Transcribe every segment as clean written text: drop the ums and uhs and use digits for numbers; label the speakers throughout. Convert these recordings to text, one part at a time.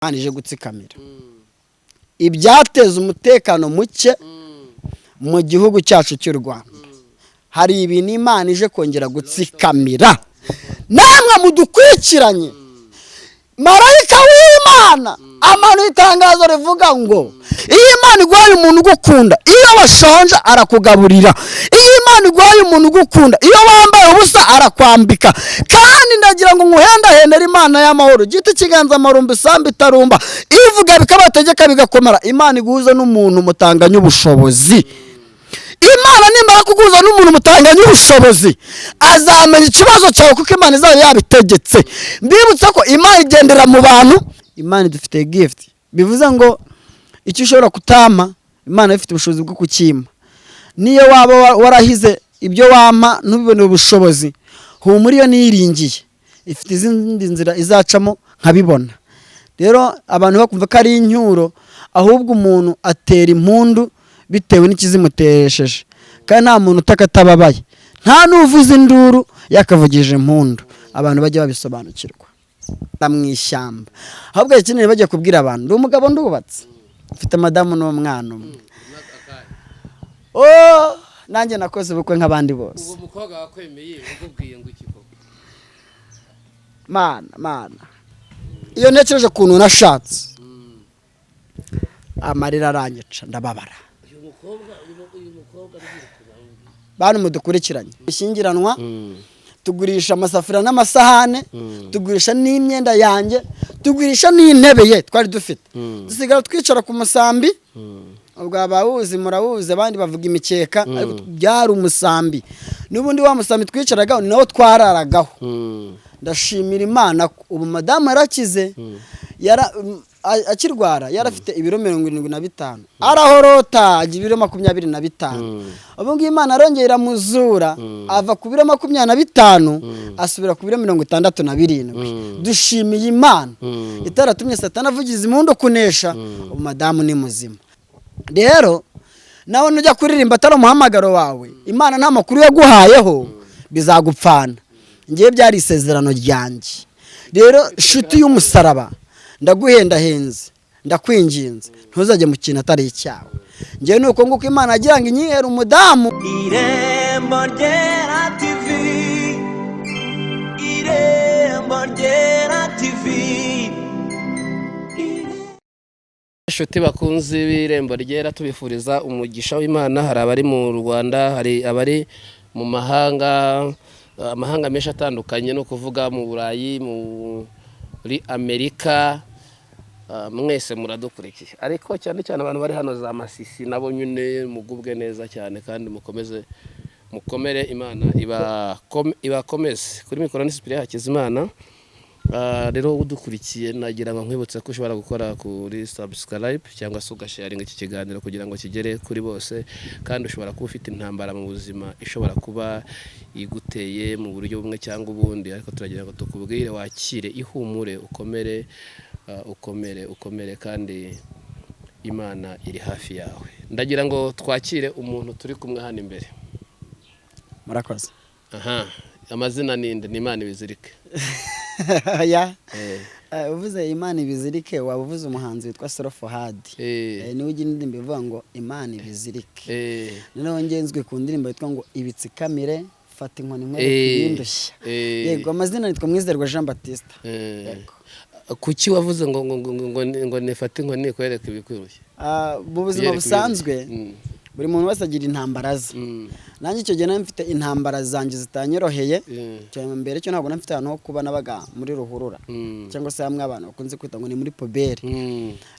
Speaker 1: anije gutsikamira ibyateza umutekano muke mu gihugu cyacu cy'u Rwanda. Hari ibintu Imana ije kongera gutsikamira, namwe mudukurikiranye. Marayika w'Imana amana itangazo rivuga ngo iyo Imana iguhaye umuntu ugukunda, iyo washonje arakugaburira. Iyo Imana iguhaye umuntu ugukunda, iyo wambaye ubusa arakwambika. Kandi ndagira ngo nguhendahendere Imana y'amahoro, giti kiganza amarumba isambu itarumba, ivuga bikabategeka bigakomera. Imana iguhuza n'umuntu mutanganya ubushobozi. Imana nimara kuguhuza n'umuntu mutanganya ubushobozi, azamenya ikibazo cyawe kuko Imana izaba yabitegetse. Mbibutsa ko Imana igendera mu bantu. Imana idufite gift, bivuze ngo icyo ushobora kutama Imana ifite ubushobozi bwo kukima. Niyo waba warahize ibyo wampa ntubibone ubushobozi, humura iyo niyiringiye ifite izindi nzira izacamo nkabibona. Rero abantu bakumva ko ari incyuro, ahubwo umuntu atera impundu bitewe n'ikizimutesheje. Kandi nta muntu utakatababaye, nta n'uvuza induru yakavugije impundu. Abantu bajya babisobanukirwa mwishyamba. Ahubwo ikintu bajya kubwira abantu, ndi umugabo ndubatse, mfite madamu n'umwana umwe. Nanjye nakoze ubukwe nk'abandi bose.
Speaker 2: Uwo mukobwa wakwemeye ukubwiye ngo iki koko?
Speaker 1: Mana iyo ntekereje kuntu nashatse amarira aranyica ndababara.
Speaker 2: Uyu mukobwa
Speaker 1: bantu mudukurikiranye, ishyingiranwa tugurisha amasafuriya n'amasahane, tugurisha n'imyenda yanjye, tugurisha n'intebe ye twari dufite. Dusigara twicara ku musambi, ubwo abawuzi murawuzi, abandi bavuga imikeka, ariko byari umusambi. N'ubundi wa musambi twicaragaho nawo twararagaho. Ndashimira Imana ko ubu madamu yarakize, akirwara yarafite ibiro 75, arahorota agira ibiro 25. Ubu ngiye Imana arongera iramuzura, ava ku biro 25 asubira ku biro 67. Dushimiye Imana itaratumye Satani avugiza impundu kunesha. Ubu madamu ni muzima. Rero nawe nujya kuririmba atari umuhamagaro wawe, Imana nta makuru yaguhayeho, bizagupfana. Ngiye byari isezerano ryanjye. Rero shuti y'umusaraba, ndaguhendahenze, ndakwinginze ntuzajye mu kintu atari icyawe. Ngiye nuko nguko Imana agira ngo inyihere umudamu.
Speaker 3: Irembo Ryera TV, Irembo Ryera TV.
Speaker 2: Inshuti bakunzi b'Irembo Ryera, tubifuriza umugisha w'Imana. Hari abari mu Rwanda, hari abari mu mahanga, amahanga menshi atandukanye, no kuvuga mu Burayi, muri Amerika. Mwese muradukurikiye, ariko cyane cyane abantu bari hano za Masisi nabo nyine mugubwe neza cyane, kandi mukomere, Imana ibakomeze. Kuri mikoro ni Cyprien Hakizimana. Rero udukurikiye nagira ngo nkwibutse ko ushobora gukora kuri subscribe cyangwa se ugasharinga iki kiganiro kugira ngo kigere kuri bose. Kandi ushobora kuba ufite intambara mu buzima ishobora kuba iguteye mu buryo bumwe cyangwa ubundi, ariko turagira ngo tukubwire wakire, ihumure, ukomere kandi Imana iri hafi yawe. Ndagira ngo twakire umuntu turi kumwe hano imbere.
Speaker 1: Murakoze.
Speaker 2: Amazina ninde? Ni Imana Ibizirike.
Speaker 1: Uvuze Imana Ibizirike, waba uvuze umuhanzi witwa Sorofohad. Niwe ugira indirimbo ivuga ngo Imana Ibizirike. Noneho ngenzwe ku ndirimbo yitwa ngo Ibitsikamire, fata inkoni nkwereke ibindushya. Yego, amazina nitwa Mwizerwa Jean Baptiste. Yego.
Speaker 2: Kuki wavuze ngo nifate inkoni nikwereke ibikurushye?
Speaker 1: Mu buzima busanzwe buri muntu wese agira intambara ze. Nanjye icyo gihe nari mfite intambara zanjye zitanyoroheye. Mbere cyo ntabwo nafite ahantu ho kuba, nabaga muri ruhurura cyangwa se hamwe abantu bakunze kwita ngo ni muri poberi.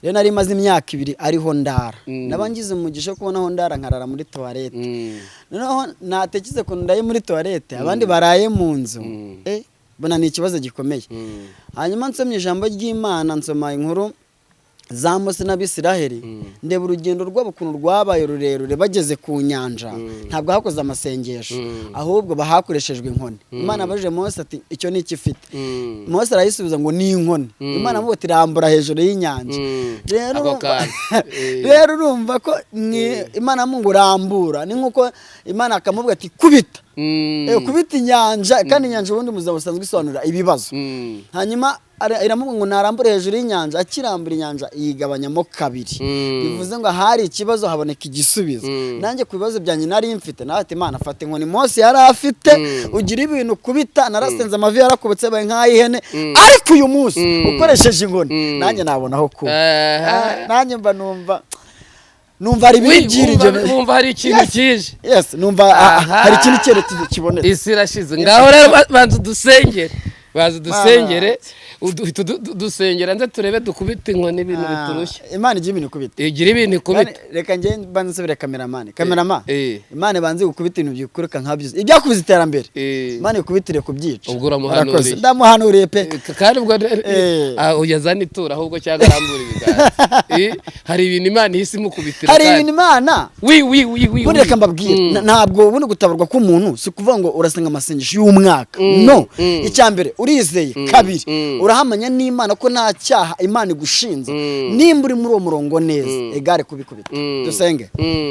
Speaker 1: Rero nari maze imyaka 2 ariho ndara. Nabangize umugisha kubona aho ndara nkarara muri toilette. Noneho natekize ko ndaye muri toilette, abandi baraye mu nzu. Bona ni ikibazo gikomeye. Hanyuma nsomye ijambo ry'Imana, nsoma inkuru za Mose n'Abisiraheli, ndeba urugendo rwabo kuntu rwabaye rurerure bageze ku nyanja. Ntabwo hakoze amasengesho, ahubwo bahakoreshejwe inkoni. Imana abajije Mose ati icyo ni ikifite. Mose arayisubiza ngo ni inkoni. Imana amuvuga ati rambura hejuru y'inyanja. Rero urumva ko Imana amungu rambura, ni nkuko Imana akamubwira ati kubita. kubita inyanja kandi inyanja ubundi muzaba busanzwe isobanura ibibazo hanyuma iramuvuga ngo narambure hejuru y'inyanja akirambura inyanja yigabanyamo kabiri bivuze ngo hari ikibazo haboneka igisubizo nanjye ku bibazo byanjye nari mfite nawe ati Imana afate inkoni Mose yari afite ugira ibintu kubita narasenze amavi yarakubutse baye nk'ayihene ariko uyu munsi ukoresheje inkoni nanjye nabonaho kuba nanjye mba numva ari ibyiringiro
Speaker 2: numva hari ikintu kije
Speaker 1: yes numva hari ikintu cyerekezo kibonetse
Speaker 2: isi irashize ngaho rero banza dusengere dusengera nze turebe dukubita inkoni ibintu biturushye
Speaker 1: Imana igira ibintu kubita
Speaker 2: igira ibintu kubita
Speaker 1: reka nge bansubire kameramani Imana banze gukubita ibintu byikuruka nkabyo ibyakubiza iterambere Imana ikubitire kubyica
Speaker 2: ubwo uramuhanuriye
Speaker 1: ndamuhanuriye pe
Speaker 2: kandi ubwo uyazana itura ahubwo cyangwa arambura ibiganza hari ibintu Imana ihise imukubitira
Speaker 1: hari ibintu Imana
Speaker 2: wi
Speaker 1: reka mbabwire ntabwo ubundi gutabarwa k'umuntu si kuvuga ngo urasenga amasengesho y'umwaka no icyambere urizeye kabiri urahamanya n'Imana ko nta cyaha Imana igushinze nimba uri muri uwo murongo neza egare kubikubita dusenge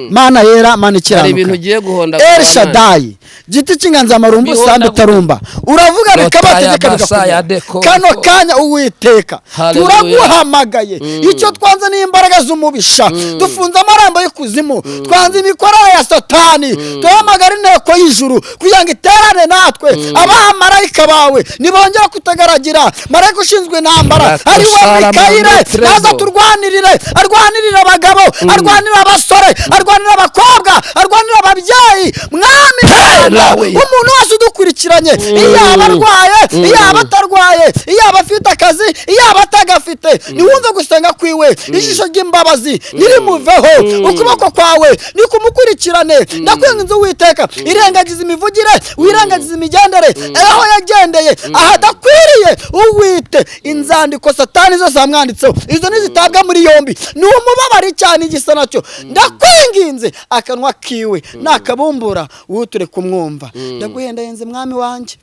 Speaker 1: Mana yera Mana ikiranuka
Speaker 2: hari ibintu ugiye guhonda
Speaker 1: El Shaddai giti cy'inganzamarumbu sambe tarumba uravuga bikabategeka bigakora kano kanya Uwiteka turaguhamagaye icyo twanze n'imbaraga z'umubisha dufunze amarembo y'ikuzimu twanze imikorere ya Satani duhamagara inteko y'ijuru kugira ngo iterane natwe abamarayika bawe nibongera kutagaragira marayika ushinzwe intambara ari we Mikayire naza turwanirire arwanirira abagabo arwanirira abasore arwanirira abakobwa arwanirira ababyeyi mwami umuntu wese udukurikiranye iyaba arwaye iyaba atarwaye iyaba afite akazi iyaba atagafite niwumve gusenga kwiwe ijisho ry'imbabazi nirimuveho ukuboko kwawe nikumukurikirane ndakwinginze Uwiteka irengagiza imivugire wirengagiza imigendere aho yagendeye ahadakwiriye Uwite inzandiko Satani zose amwanditseho izo nizitabwa muri yombi ni umubabari cyane igisa nacyo ndakwinginze akanwa kiwe nakabumbura uture kumwumva ndaguhendayenze mwami wanjye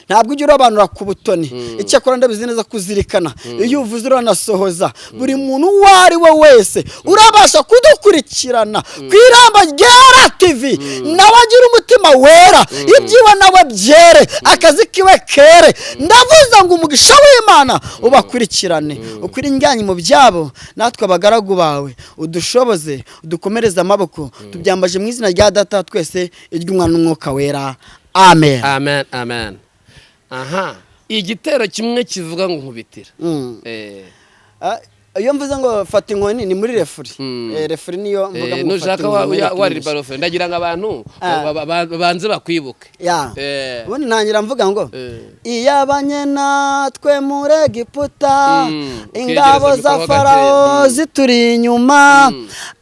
Speaker 1: ntabwo ujya urabanura ku butoni icyakora ndabizi neza kuzirikana iyo uvuze uranasohoza buri muntu uwo ari we wese urabasha kudukurikirana ku Irembo Ryera TV nawe agira umutima wera ibyiwe nawe byere akazi kiwe kere ndavuze ngo umugisha w'Imana ubakurikirane ukuri injyanye mu byabo natwe abagaragu bawe udushoboze udukomereze amaboko tubyambaje mu izina rya Data twese iry'Umwana n'Umwuka wera amen
Speaker 2: amen amen aha igitero kimwe kivuga ngo nkubitira
Speaker 1: iyo mvuze ngo fata inkoni ni muri refuri refuri niyo mvuga ngo
Speaker 2: nushaka wari barofre ndagira ngo abantu banze bakwibuke
Speaker 1: ubundi ntangira mvuga ngo iyabanye natwe muri Egiputa ingabo za Farawo zituri inyuma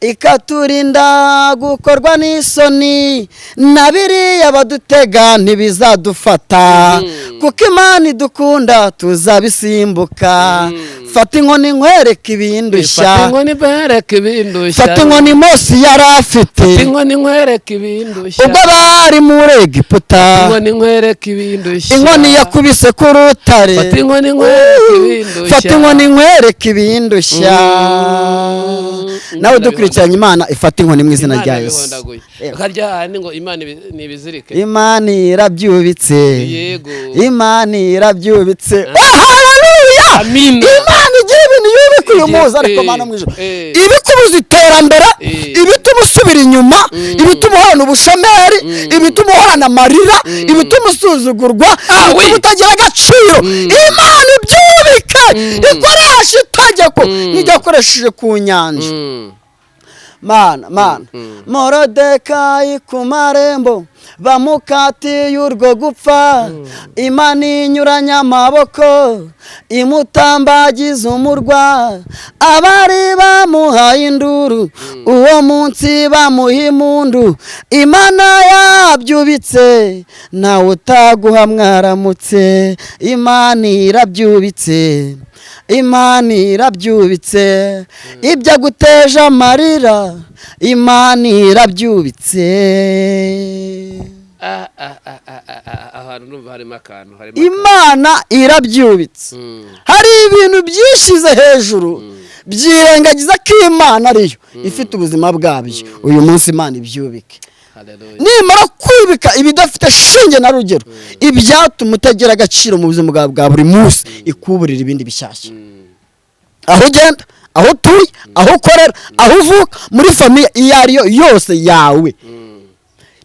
Speaker 1: ikaturinda gukorwa n'isoni na biriya badutega ntibizadufata kuko Imana idukunda tuzabisimbuka fata inkoni nkwereke ibindushya
Speaker 2: fata inkoni nkwereke ibindushya
Speaker 1: fata inkoni Mose yari afite
Speaker 2: fata inkoni nkwereke ibindushya
Speaker 1: ubwo bari muri Egiputa
Speaker 2: fata inkoni nkwereke ibindushya
Speaker 1: inkoni yakubise ku rutare
Speaker 2: fata inkoni nkwereke ibindushya
Speaker 1: fata inkoni nkwereke ibindushya nawe dukurikiranye Imana ifata inkoni mu izina rya Yesu
Speaker 2: akarya handi ngo Imana nibizirike
Speaker 1: Imana irabyubitse
Speaker 2: yego
Speaker 1: Imana irabyubitse haleluya
Speaker 2: amina
Speaker 1: Imana igira ibintu yubika uyu muzi ariko Mana mu ijuru ibikubuza iterambere ibituma usubira inyuma ibituma uhorana ubushomeri ibituma uhorana amarira ibituma usuzugurwa ibituma utagira agaciro Imana ibyubike ikoresha itegeko nk'iryakoresheje ku nyanja Mana Morodekayi ku marembo bamukatiye urwo gupfa Imana inyuranya amaboko imutambagiza umurwa abari bamuhaye induru uwo munsi bamuha impundu Imana yabyubitse nawe utaguha mwaramutse Imana irabyubitse Imana irabyubitse ibyo aguteje amarira Imana irabyubitse
Speaker 2: ahantu numva harimo akantu
Speaker 1: Imana irabyubitse hari ibintu byishize hejuru byirengagiza ko Imana ariyo ifite ubuzima bwabyo uyu munsi Imana ibyubike nimara kwibika ibidafite shinge na rugero ibyatuma utagira agaciro mu buzima bwa buri munsi ikuburira ibindi bishyashya aho ugenda aho utuye aho ukorera aho uvuka muri famiye iyo ariyo yose yawe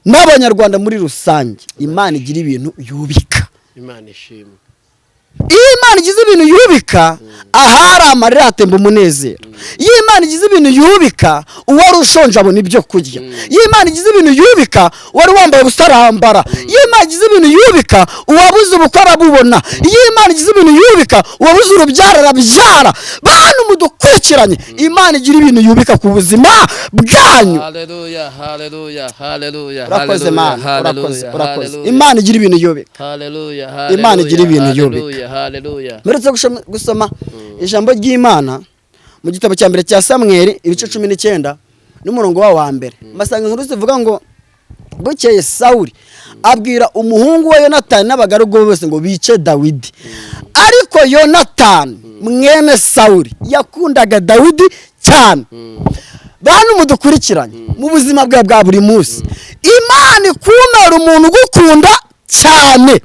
Speaker 1: n'abanyarwanda muri rusange Imana igira ibintu yubika.
Speaker 2: Imana ishimwe.
Speaker 1: Iyo Imana igize ibintu yubika ahari amarira hatemba umunezero. Iyo Imana igize ibintu yubika uwari ushonje abona ibyo kurya. Iyo Imana igize ibintu yubika wari wambaye ubusarambara. Iyo Imana igize ibintu yubika uwabuze ubukora bubona. Iyo Imana igize ibintu yubika uwabuze urubyaro arabyara. Bantu mudukurikiranye Imana igira ibintu yubika ku buzima bwanyu.
Speaker 2: Haleluya, haleluya, haleluya.
Speaker 1: Urakoze Mana, urakoze. Imana igira ibintu yubika.
Speaker 2: Haleluya, haleluya.
Speaker 1: Imana igira ibintu yubika.
Speaker 2: Haleluya.
Speaker 1: Mperutse gusoma ijambo ry'Imana mu gitabo cya mbere cya Samweli ibice 19 n'umurongo wa mbere. Masanga inkuru zivuga ngo bukeye Sawuli abwira umuhungu we Yonatani n'abagaragu bose ngo bice Dawidi. Ariko Yonatani mwene Sawuli yakundaga Dawidi cyane. Bantu mudukurikiranye mu buzima bwa buri munsi Imana ikumera umuntu gukunda cyane.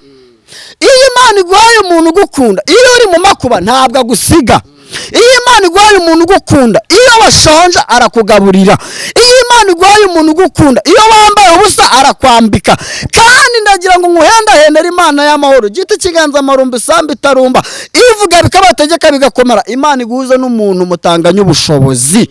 Speaker 1: Iyo Imana iguhaye umuntu ugukunda iyo uri mu makuba ntabwo agusiga. Iyo Imana iguhaye umuntu ugukunda iyo washonje arakugaburira. Iyo Imana iguhaye umuntu ugukunda iyo wambaye ubusa arakwambika. Kandi ndagira ngo nguhendahendere Imana y'amahoro giti kiganza marumba samba itarumba ivuga bikabategeka bigakomera. Imana iguhuza n'umuntu mutanganya ubushobozi.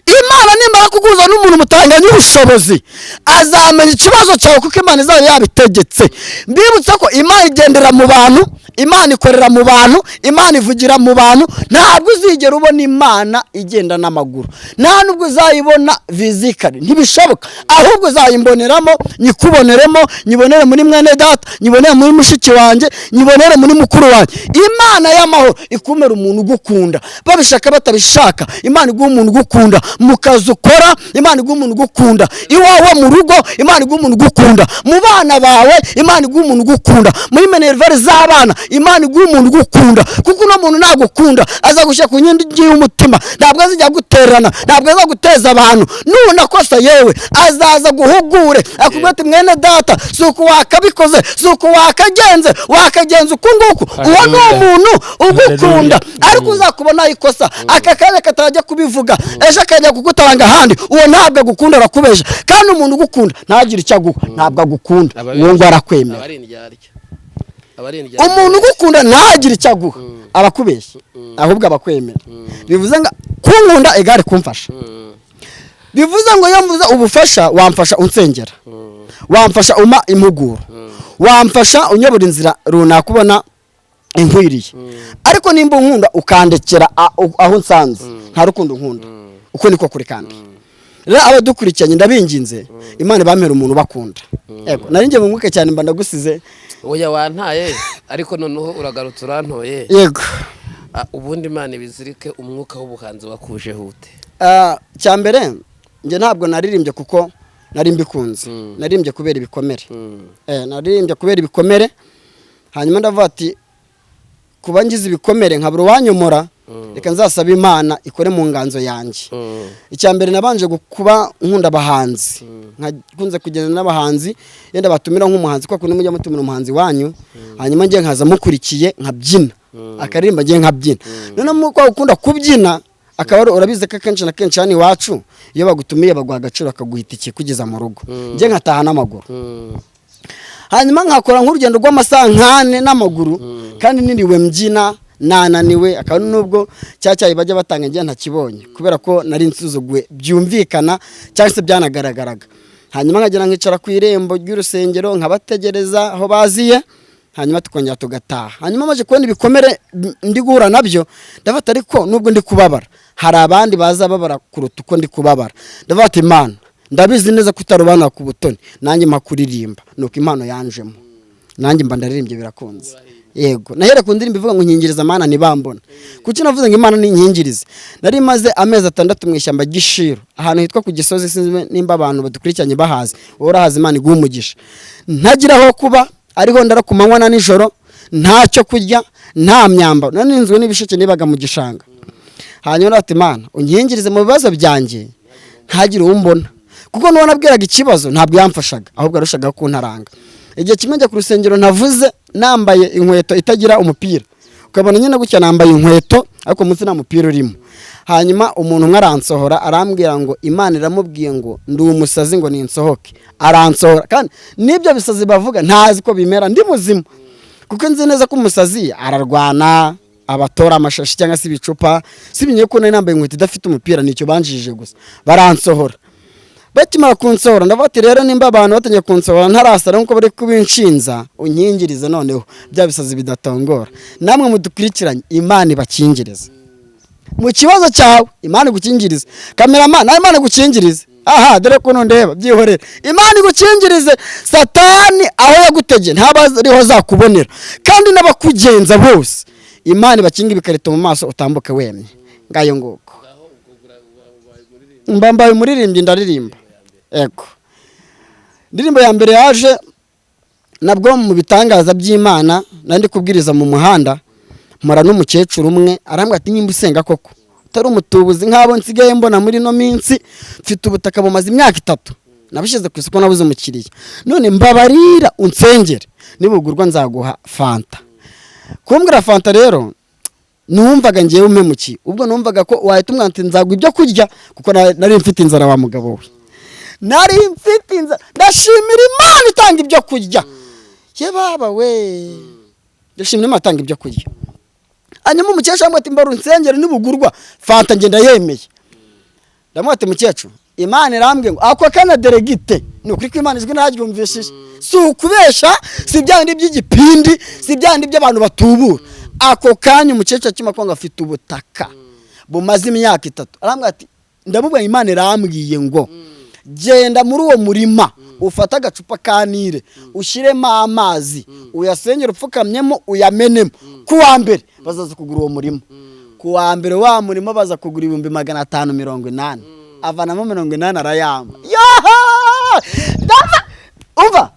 Speaker 1: Imana nimara kuguza n'umuntu mutanganya ubushobozi azamenya ikibazo cyawe kuko Imana izaba yabitegetse. Mbibutse ko Imana igendera mu bantu, Imana ikorera mu bantu, Imana ivugira mu bantu. Ntabwo uzigera ubona Imana igenda n'amaguru, nta nubwo uzayibona physically, ntibishoboka. Ahubwo uzayimboneramo, nyikuboneremo, nyibonere muri mwene data, nyibonere muri mushiki wanjye, nyibonere muri mukuru wanjye. Imana y'amahoro ikumera umuntu ugukunda, babishaka batabishaka. Imana iguha umuntu ugukunda mu kazi ukora, Imana iguha umuntu ugukunda iwawe mu rugo, Imana iguha umuntu ugukunda mu bana bawe, Imana iguha umuntu ugukunda muri minerivare z'abana, Imana iguha umuntu ugukunda. Kuko no muntu nagukunda azagushyira ku nyindi y'umutima, ntabwo azijya guterana, ntabwo azaguteza abantu. Nuna kosa yewe azaza guhugure akubwira ati mwene data suko wakabikoze, suko wakagenze uko nguko. Uwo ni umuntu ugukunda. Ariko uzakubona ikosa akakanya katajya kubivuga ejo akajya kugutabanga handi, uwo ntabwo agukunda arakubeje. Kandi umuntu ugukunda ntagira icyo aguha, ntabwo agukunda, uwo ngo arakwemera. Umuntu ugukunda ntagira icyo aguha arakubeshya, ahubwo abakwemera. Bivuze ngo kunkunda egare kumfasha. Bivuze ngo iyo mvuze ubufasha wamfasha unsengera, wamfasha uma impuguro, wamfasha unyobora inzira runaka ubona inkwiriye. Ariko nimba unkunda ukandekera aho nsanze nta rukundo nkunda, uko niko kuri. Kandi rero abadukurikiranye ndabinginze Imana bampera umuntu bakunda. Yego narinjye mu mwuke cyane mba ndagusize.
Speaker 2: Oya wantaye ariko noneho uragarutse urantoye.
Speaker 1: Yego
Speaker 2: ubundi Imana ibizirike umwuka w'ubuhanzi wakuje hute?
Speaker 1: Cyambere nje ntabwo naririmbye kuko nari mbikunze, naririmbye kubera ibikomere. Naririmbye kubera ibikomere, hanyuma ndavuga ati kuba ngize ibikomere nkabura wanyomora, reka nzasaba Imana ikore mu nganzo yanjye. Icyambere nabanje kuba nkunda abahanzi, nkakunze kugenda n'abahanzi yenda batumira nk'umuhanzi kwa kundi mujya mutumira umuhanzi wanyu, hanyuma ngiye nkaza mukurikiye nkabyina akaririmba ngiye nkabyina. None muko ukunda kubyina akaba urabize ko kenshi na kenshi hano iwacu iyo bagutumiye baguha agaciro akaguhita iki kugeza mu rugo, ngiye nkataha n'amaguru. Hanyuma nkakora nk'urugendo rw'amasaha 4 n'amaguru, kandi niriwe mbyina nananiwe. Akaba nubwo cyacyayi bajya batanga ngiye ntakibonye kubera ko nari nsuzugwe byumvikana cyangwa se byanagaragaraga. Hanyuma nkagera nkicara ku irembo ry'urusengero nkabategereza aho baziye, hanyuma tukongera tugataha. Hanyuma maje kubona ibikomere ndi guhura nabyo, ndafata ariko nubwo ndi kubabara hari abandi baza babara kuruta uko ndi kubabara. Ndafata Imana ndabizi neza kutarubana ku butoni, nanjye makuririmba nuko impano yanjemo, nanjye mba ndaririmbye birakunze. Yego nahere ku ndirimbo ivuga ngo nkingiriza Mana nibambona. Kuki navuze ngo Imana ni nkingirize? Nari maze amezi 6 mu ishyamba gishiro ahantu hitwa ku Gisozi, sinzi nimba abantu badukurikiranye bahazi. Urahazi Imana igumugisha. Ntagira aho kuba, ariho ndara ku manywa na nijoro, ntacyo kurya, nta myambaro, naninzwe n'ibisheke nibaga mu gishanga. Hanyuma ati Imana unkingirize mu bibazo byanjye ntagire umbona, kuko nuwo nabwiraga ikibazo ntabwo yamfashaga ahubwo arushaga kuntaranga. Igihe kimwe njya ku rusengero navuze nambaye inkweto itagira umupira, ukabona nyine gutya nambaye inkweto ariko munsi nta mupira urimo. Hanyuma umuntu umwe aransohora arambwira ngo Imana iramubwiye ngo ndi umusazi ngo ninsohoke, aransohora. Kandi nibyo bisazi bavuga ntazi ko bimera ndi muzima, kuko nzi neza ko umusazi ararwana abatora amashashi cyangwa se ibicupa. Sibinye ko nari nambaye inkweto idafite umupira, nicyo banjije gusa baransohora. Bakimara kunsohora ndavuga ati rero nimba abantu batangiye kunsohora ntarasara nkuko bari kubinshinza, unkingirize noneho bya bisazi bidatongora. Namwe mudukurikiranye Imana ibakingirize mu kibazo cyawe, Imana igukingirize. Cameraman nawe Imana igukingirize. Aha dore ko ndeba byihorera, Imana igukingirize. Satani aho yagutegeye ntabariho zakubonera, kandi n'abakugenza bose Imana ibakinga ibikarito mu maso utambuke wemye. Ngayo nguko mbambaye umuririmbyi ndaririmba. Ego ndirimbo ya mbere yaje nabwo mu bitangaza by'Imana, nandi kubwiriza mu muhanda, mpora n'umukecuru umwe arambwira ati nyimba usenga koko utari umutubuzi nk'abo nsigaye mbona muri no minsi, mfite ubutaka bumaze imyaka 3 nabishize ku isoko nabuze umukiriya, none mbabarira unsengere nibugurwa nzaguha fanta. Kumbwira fanta rero numvaga ngiye umemuki, ubwo numvaga ko wahita umwanti nzagwa ibyo kurya, kuko nari mfite inzara wa mugabo we, nari mfite inzara. Ndashimira Imana itanga ibyo kurya, ye baba we, ndashimira Imana itanga ibyo kurya. Hanyuma umukecuru amwe ati mbaru nsengere nibugurwa fanta ngenda yemeye. Ndamwate mukecuru, Imana irambwiye ngo ako kana deregite ni ukuri ko Imana ijwi ntaryumvishije, si ukubesha, si byandi by'igipindi, si byandi by'abantu batubura. Ako kanya umukecuru akima ko ngafite ubutaka bumaze imyaka 3, arambwira ati ndamubwiye Imana irambwiye ngo genda muri uwo murima ufata agacupa kanire ushiremo amazi uyasengera upfukamyemo uyamenemo, kuwa mbere bazaza kugura uwo murima. Kuwa mbere wa murima baza kugura 580, avanamo 80 arayamba. Umva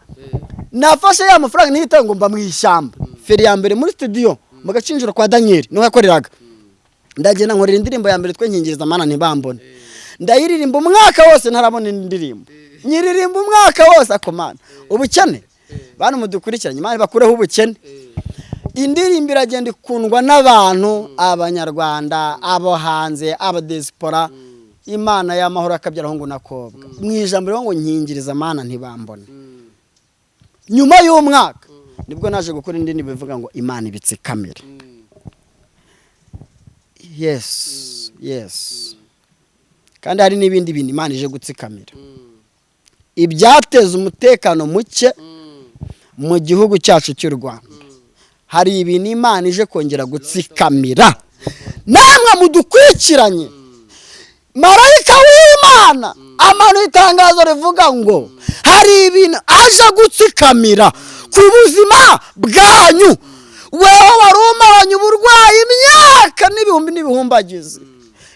Speaker 1: nafashe ya mafaranga nihita ngo mba mu ishyamba. Feri ya mbere muri studio mu gacinjiro kwa Daniel niho yakoreraga, ndagenda nkorera indirimbo ya mbere twenkingiriza Mana ntibambone. Ndayiririmba umwaka wose ntarabona indirimbo, nyiririmba umwaka wose akomana. Ubukene bantu mudukurikiranye Imana bakureho ubukene. Indirimbo iragenda ikundwa n'abantu, Abanyarwanda, abo hanze, aba diaspora. Imana y'amahoro akabyaraho ngo nakobwa mu ijambo rero ngo nkingiriza Mana ntibambone. Nyuma y'umwaka nibwo naje gukora indirimbo bivuga ngo Imana ibitse kamera. Yes. Kandi hari n'ibindi bintu Imana ije gutsikamira, ibyateza umutekano muke mu gihugu cyacu cy'u Rwanda. Hari ibintu Imana ije kongera gutsikamira. Namwe mudukurikiranye marayika w'Imana amano itangazo rivuga ngo hari ibintu aje gutsikamira ku buzima bwanyu. Wewe warumaranye uburwayi imyaka n'ibihumbi n'ibihumbagize,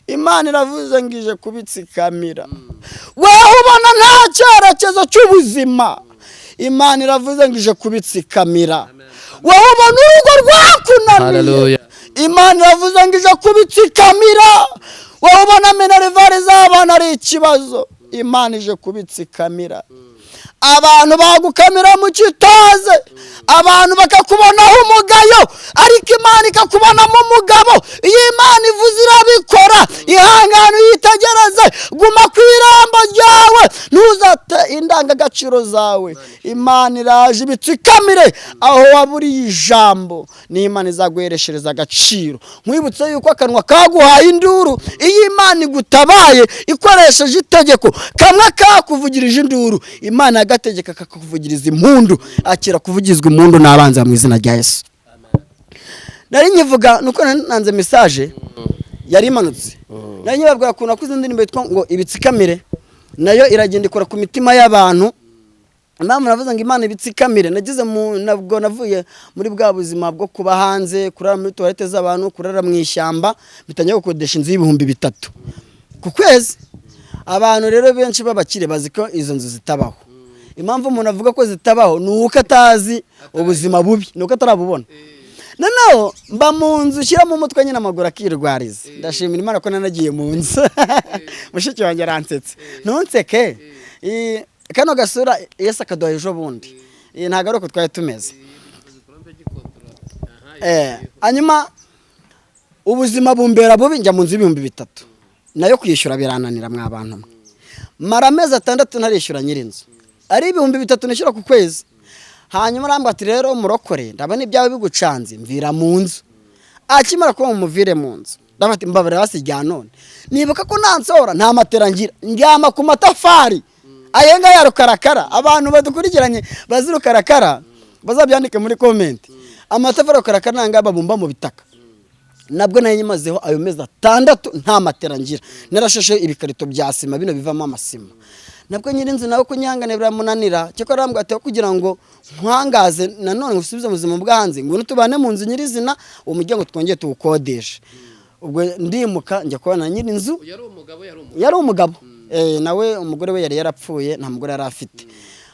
Speaker 1: Imana iravuze ngije kubitsikamira. Wewe ubona nta cyerekezo cy'ubuzima, Imana iravuze ngije kubitsikamira. Wewe ubona urugo rwakunaniye, Imana iravuze ngije kubitsikamira. Wowe ubona minerivare z'abana ari ikibazo, Imana ije kubitsikamira. Abantu bagukamira mu kitaze, abantu bakakubonaho umugayo, ariko Imana ikakubonamo umugabo. Iyo Imana ivuze irabikora, ihangane uyitegereze, guma ku irembo ryawe, ntuzate indangagaciro zawe. Imana iraje ibitsikamire aho waburiye ijambo, ni Imana izaguhereshereza agaciro. Nkwibutse yuko akanwa kaguhaye induru, iyo Imana igutabaye ikoresheje itegeko, kamwe kakuvugirije induru, Imana agategeka kakuvugiriza impundu. Akira kuvugizwa impundu n'abanza mu izina rya Yesu. Nari nyivuga nuko nanze message yari imanutse, nari nyibabwira kuntu akuze indirimbo yitwa ngo ibitsikamire, nayo iragenda ikora ku mitima y'abantu. Impamvu navuze ngo Imana ibitsikamire, nagize nabwo navuye muri bwa buzima bwo kuba hanze, kurara muri toilette z'abantu, kurara mu ishyamba, bitanye gukodesha inzu y'ibihumbi 3 ku kwezi. Abantu rero benshi babakire bazi ko izo nzu zitabaho. Impamvu umuntu avuga ko zitabaho nuko atazi ubuzima bubi, nuko atarabubona. Noneho mba mu nzu shyira mu mutwe nyine amaguru akirwariza. Ndashimira Imana ko nanagiye mu nzu. Mushiki wanjye aransetse. Ntunseke kano gasura Yesu akaduha ejo bundi ntabwo ari uko twari tumeze hanyuma ubuzima bumbera bubi njya mu nzu y'ibihumbi 3 nayo kwishyura birananira mwa bantu mara amezi 6 ntarishyura nyirinzu ari ibihumbi 3 nishyura ku kwezi hanyuma arambwa ati rero murokore ndabona ibyawe bigucanze mvira mu nzu akimara kuba muvire mu nzu ndafata imbabare basijya none nibuka ko nansora nta matera ngira ndyama ku matafari ayenga ya rukarakara abantu badukurikiranye bazirukarakara bazabyandike muri comment amatafari rukarakara nanga babumba mu bitaka nabwo nayo nyimazeho ayo mezi 6 nta matera ngira narashashe ibikarito bya sima bino bivamo amasima nabwo nyirinzu nawe kunyangane biramunanira cyo arambwa ati kugira ngo nkwangaze nanone ngusubize mu buzima bwanze ngo tubane mu nzu nyirizina umuryango twongeye tuwukodesha ubwo ndimuka njya kubana nyirinzu yari umugabo nawe umugore we yari yarapfuye nta mugore yari afite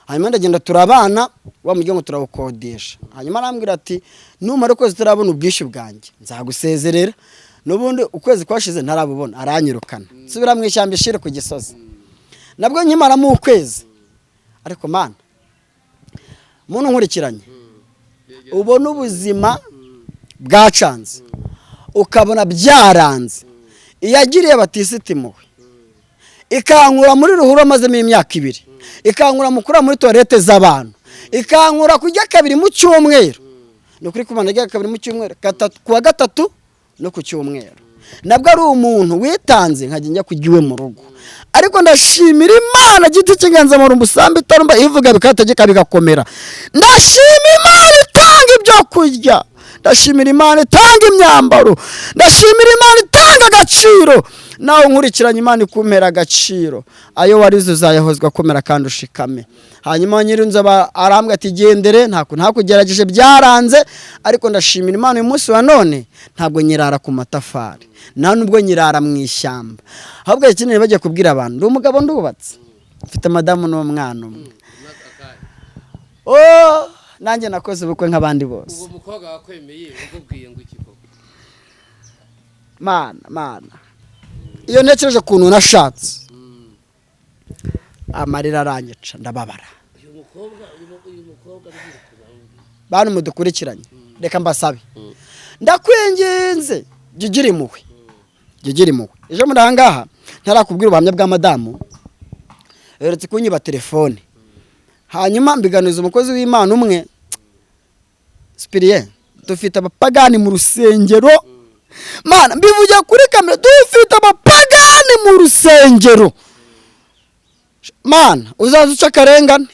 Speaker 1: hanyuma ndagenda turabana wa muryango turawukodesha hanyuma arambwira ati numara ukwezi turabona ubwishyu bwanjye nzagusezerera nubundi ukwezi kwashize ntarabubona aranyirukana subira mu ishyamba ishire ku gisozi nabwo nkimara mu ukwezi ariko mana muntu nkurikiranye ubona ubuzima bwacanze ukabona byaranze iyagiriye batisitimuwe ikankura muri ruhuru amazemo imyaka 2 ikankura mukura muri toilette z'abantu ikankura kujya 2 mu cyumweru no kuri kumana rya 2 mu cyumweru kuwa 3 no ku cyumweru nabwo ari umuntu witanze nkajya njya kugiwe mu rugo ariko ndashimira Imana giti kiganza mu rumbusambi tarumba ivuga bikategeka bigakomera ndashimira Imana itanga ibyo kurya ndashimira Imana itanga imyambaro ndashimira Imana itanga agaciro nawe nkurikiranye Imana ikumpera agaciro ayo warizo uzayahozwa komera kandi ushikame hanyuma nyirinzu arambwa ati gendere ntakugerageje byaranze ariko ndashimira Imana uyu munsi wa none ntabwo nyirara ku matafari nta nubwo nyirara mu ishyamba ahubwo ikintu bagiye kubwira abantu ndi umugabo ndubatse mfite madamu n'umwana umwe nanjye nakoze ubukwe nk'abandi bose
Speaker 2: uwo mukobwa wakwemeye ukubwiye ngo iki koko
Speaker 1: mana iyo ntekereje kuntu nashatse amarira aranyica ndababara
Speaker 2: uyu mukobwa
Speaker 1: bantu mudukurikiranye reka mbasabe ndakwinginze jya ugira impuhwe ejo muri ahangaha ntarakubwira ubuhamya bwa madamu heretse kunyiba telefone hanyuma mbiganiza umukozi w'Imana umwe Spirien dufite abapagani mu rusengero mana mbivuga kuri kamera dufite abapagani mu rusengero mana uzazuca karengane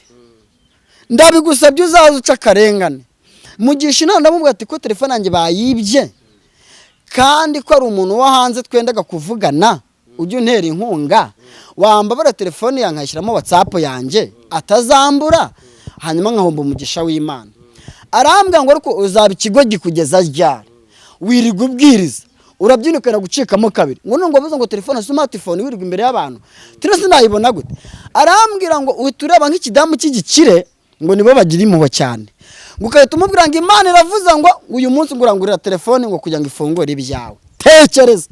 Speaker 1: ndabigusabye uzazuca karengane mugisha inama ndamubwira ati ko telefone yanjye bayibye kandi ko ari umuntu wo hanze twendaga kuvugana ujye untera inkunga wambabara telefone yankashyiramo WhatsApp yanjye atazambura hanyuma nkahomba umugisha w'Imana arambwa ngo ariko uzaba ikigo gikugeza ryari wirirwa ubwiriza urabyinukana gucikamo 2 ngo bavuze ngo telefone smartphone wirirwa imbere y'abantu tirose nayibona gute arambwira ngo utureba nk'ikidamu cy'igikire ngo nibo bagira impuhwe cyane ngo ukahita umubwira ngo Imana iravuza ngo uyu munsi ngurangurira telefone ngo kugira ngo ifungure ibyawe tekereza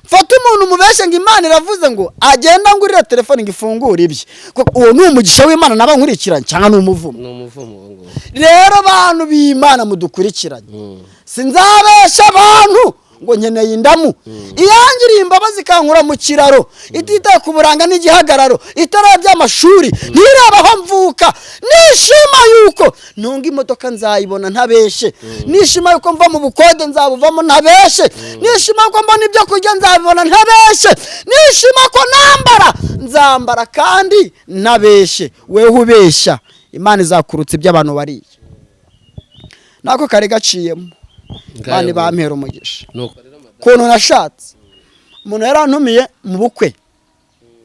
Speaker 1: fata umuntu mubeshe ngo Imana iravuze ngo agenda ngurira telefone ngo ifungure ibye uwo ni umugisha w'Imana naba nkurikiranye cyangwa ni umuvumo
Speaker 2: ngo
Speaker 1: rero abantu b'Imana mudukurikiranye sinzabesha abantu ngo nkeneye indamu iyangiriye imbabazi kankura mu kiraro ititaye ku buranga n'igihagararo itara by'amashuri ntirabaho mvuka nishima yuko ntunga imodoka nzayibona ntabeshe nishima yuko mva mu bukode nzabuvamo ntabeshe nishima yuko mbona ibyo kurya nzabibona ntabeshe nishima ko nzambara kandi ntabeshe wewe ubeshya Imana izakurutsa iby'abantu bariye nako kare gaciyemo kandi bampera umugisha kuntu nashatse umuntu yarantumiye mu bukwe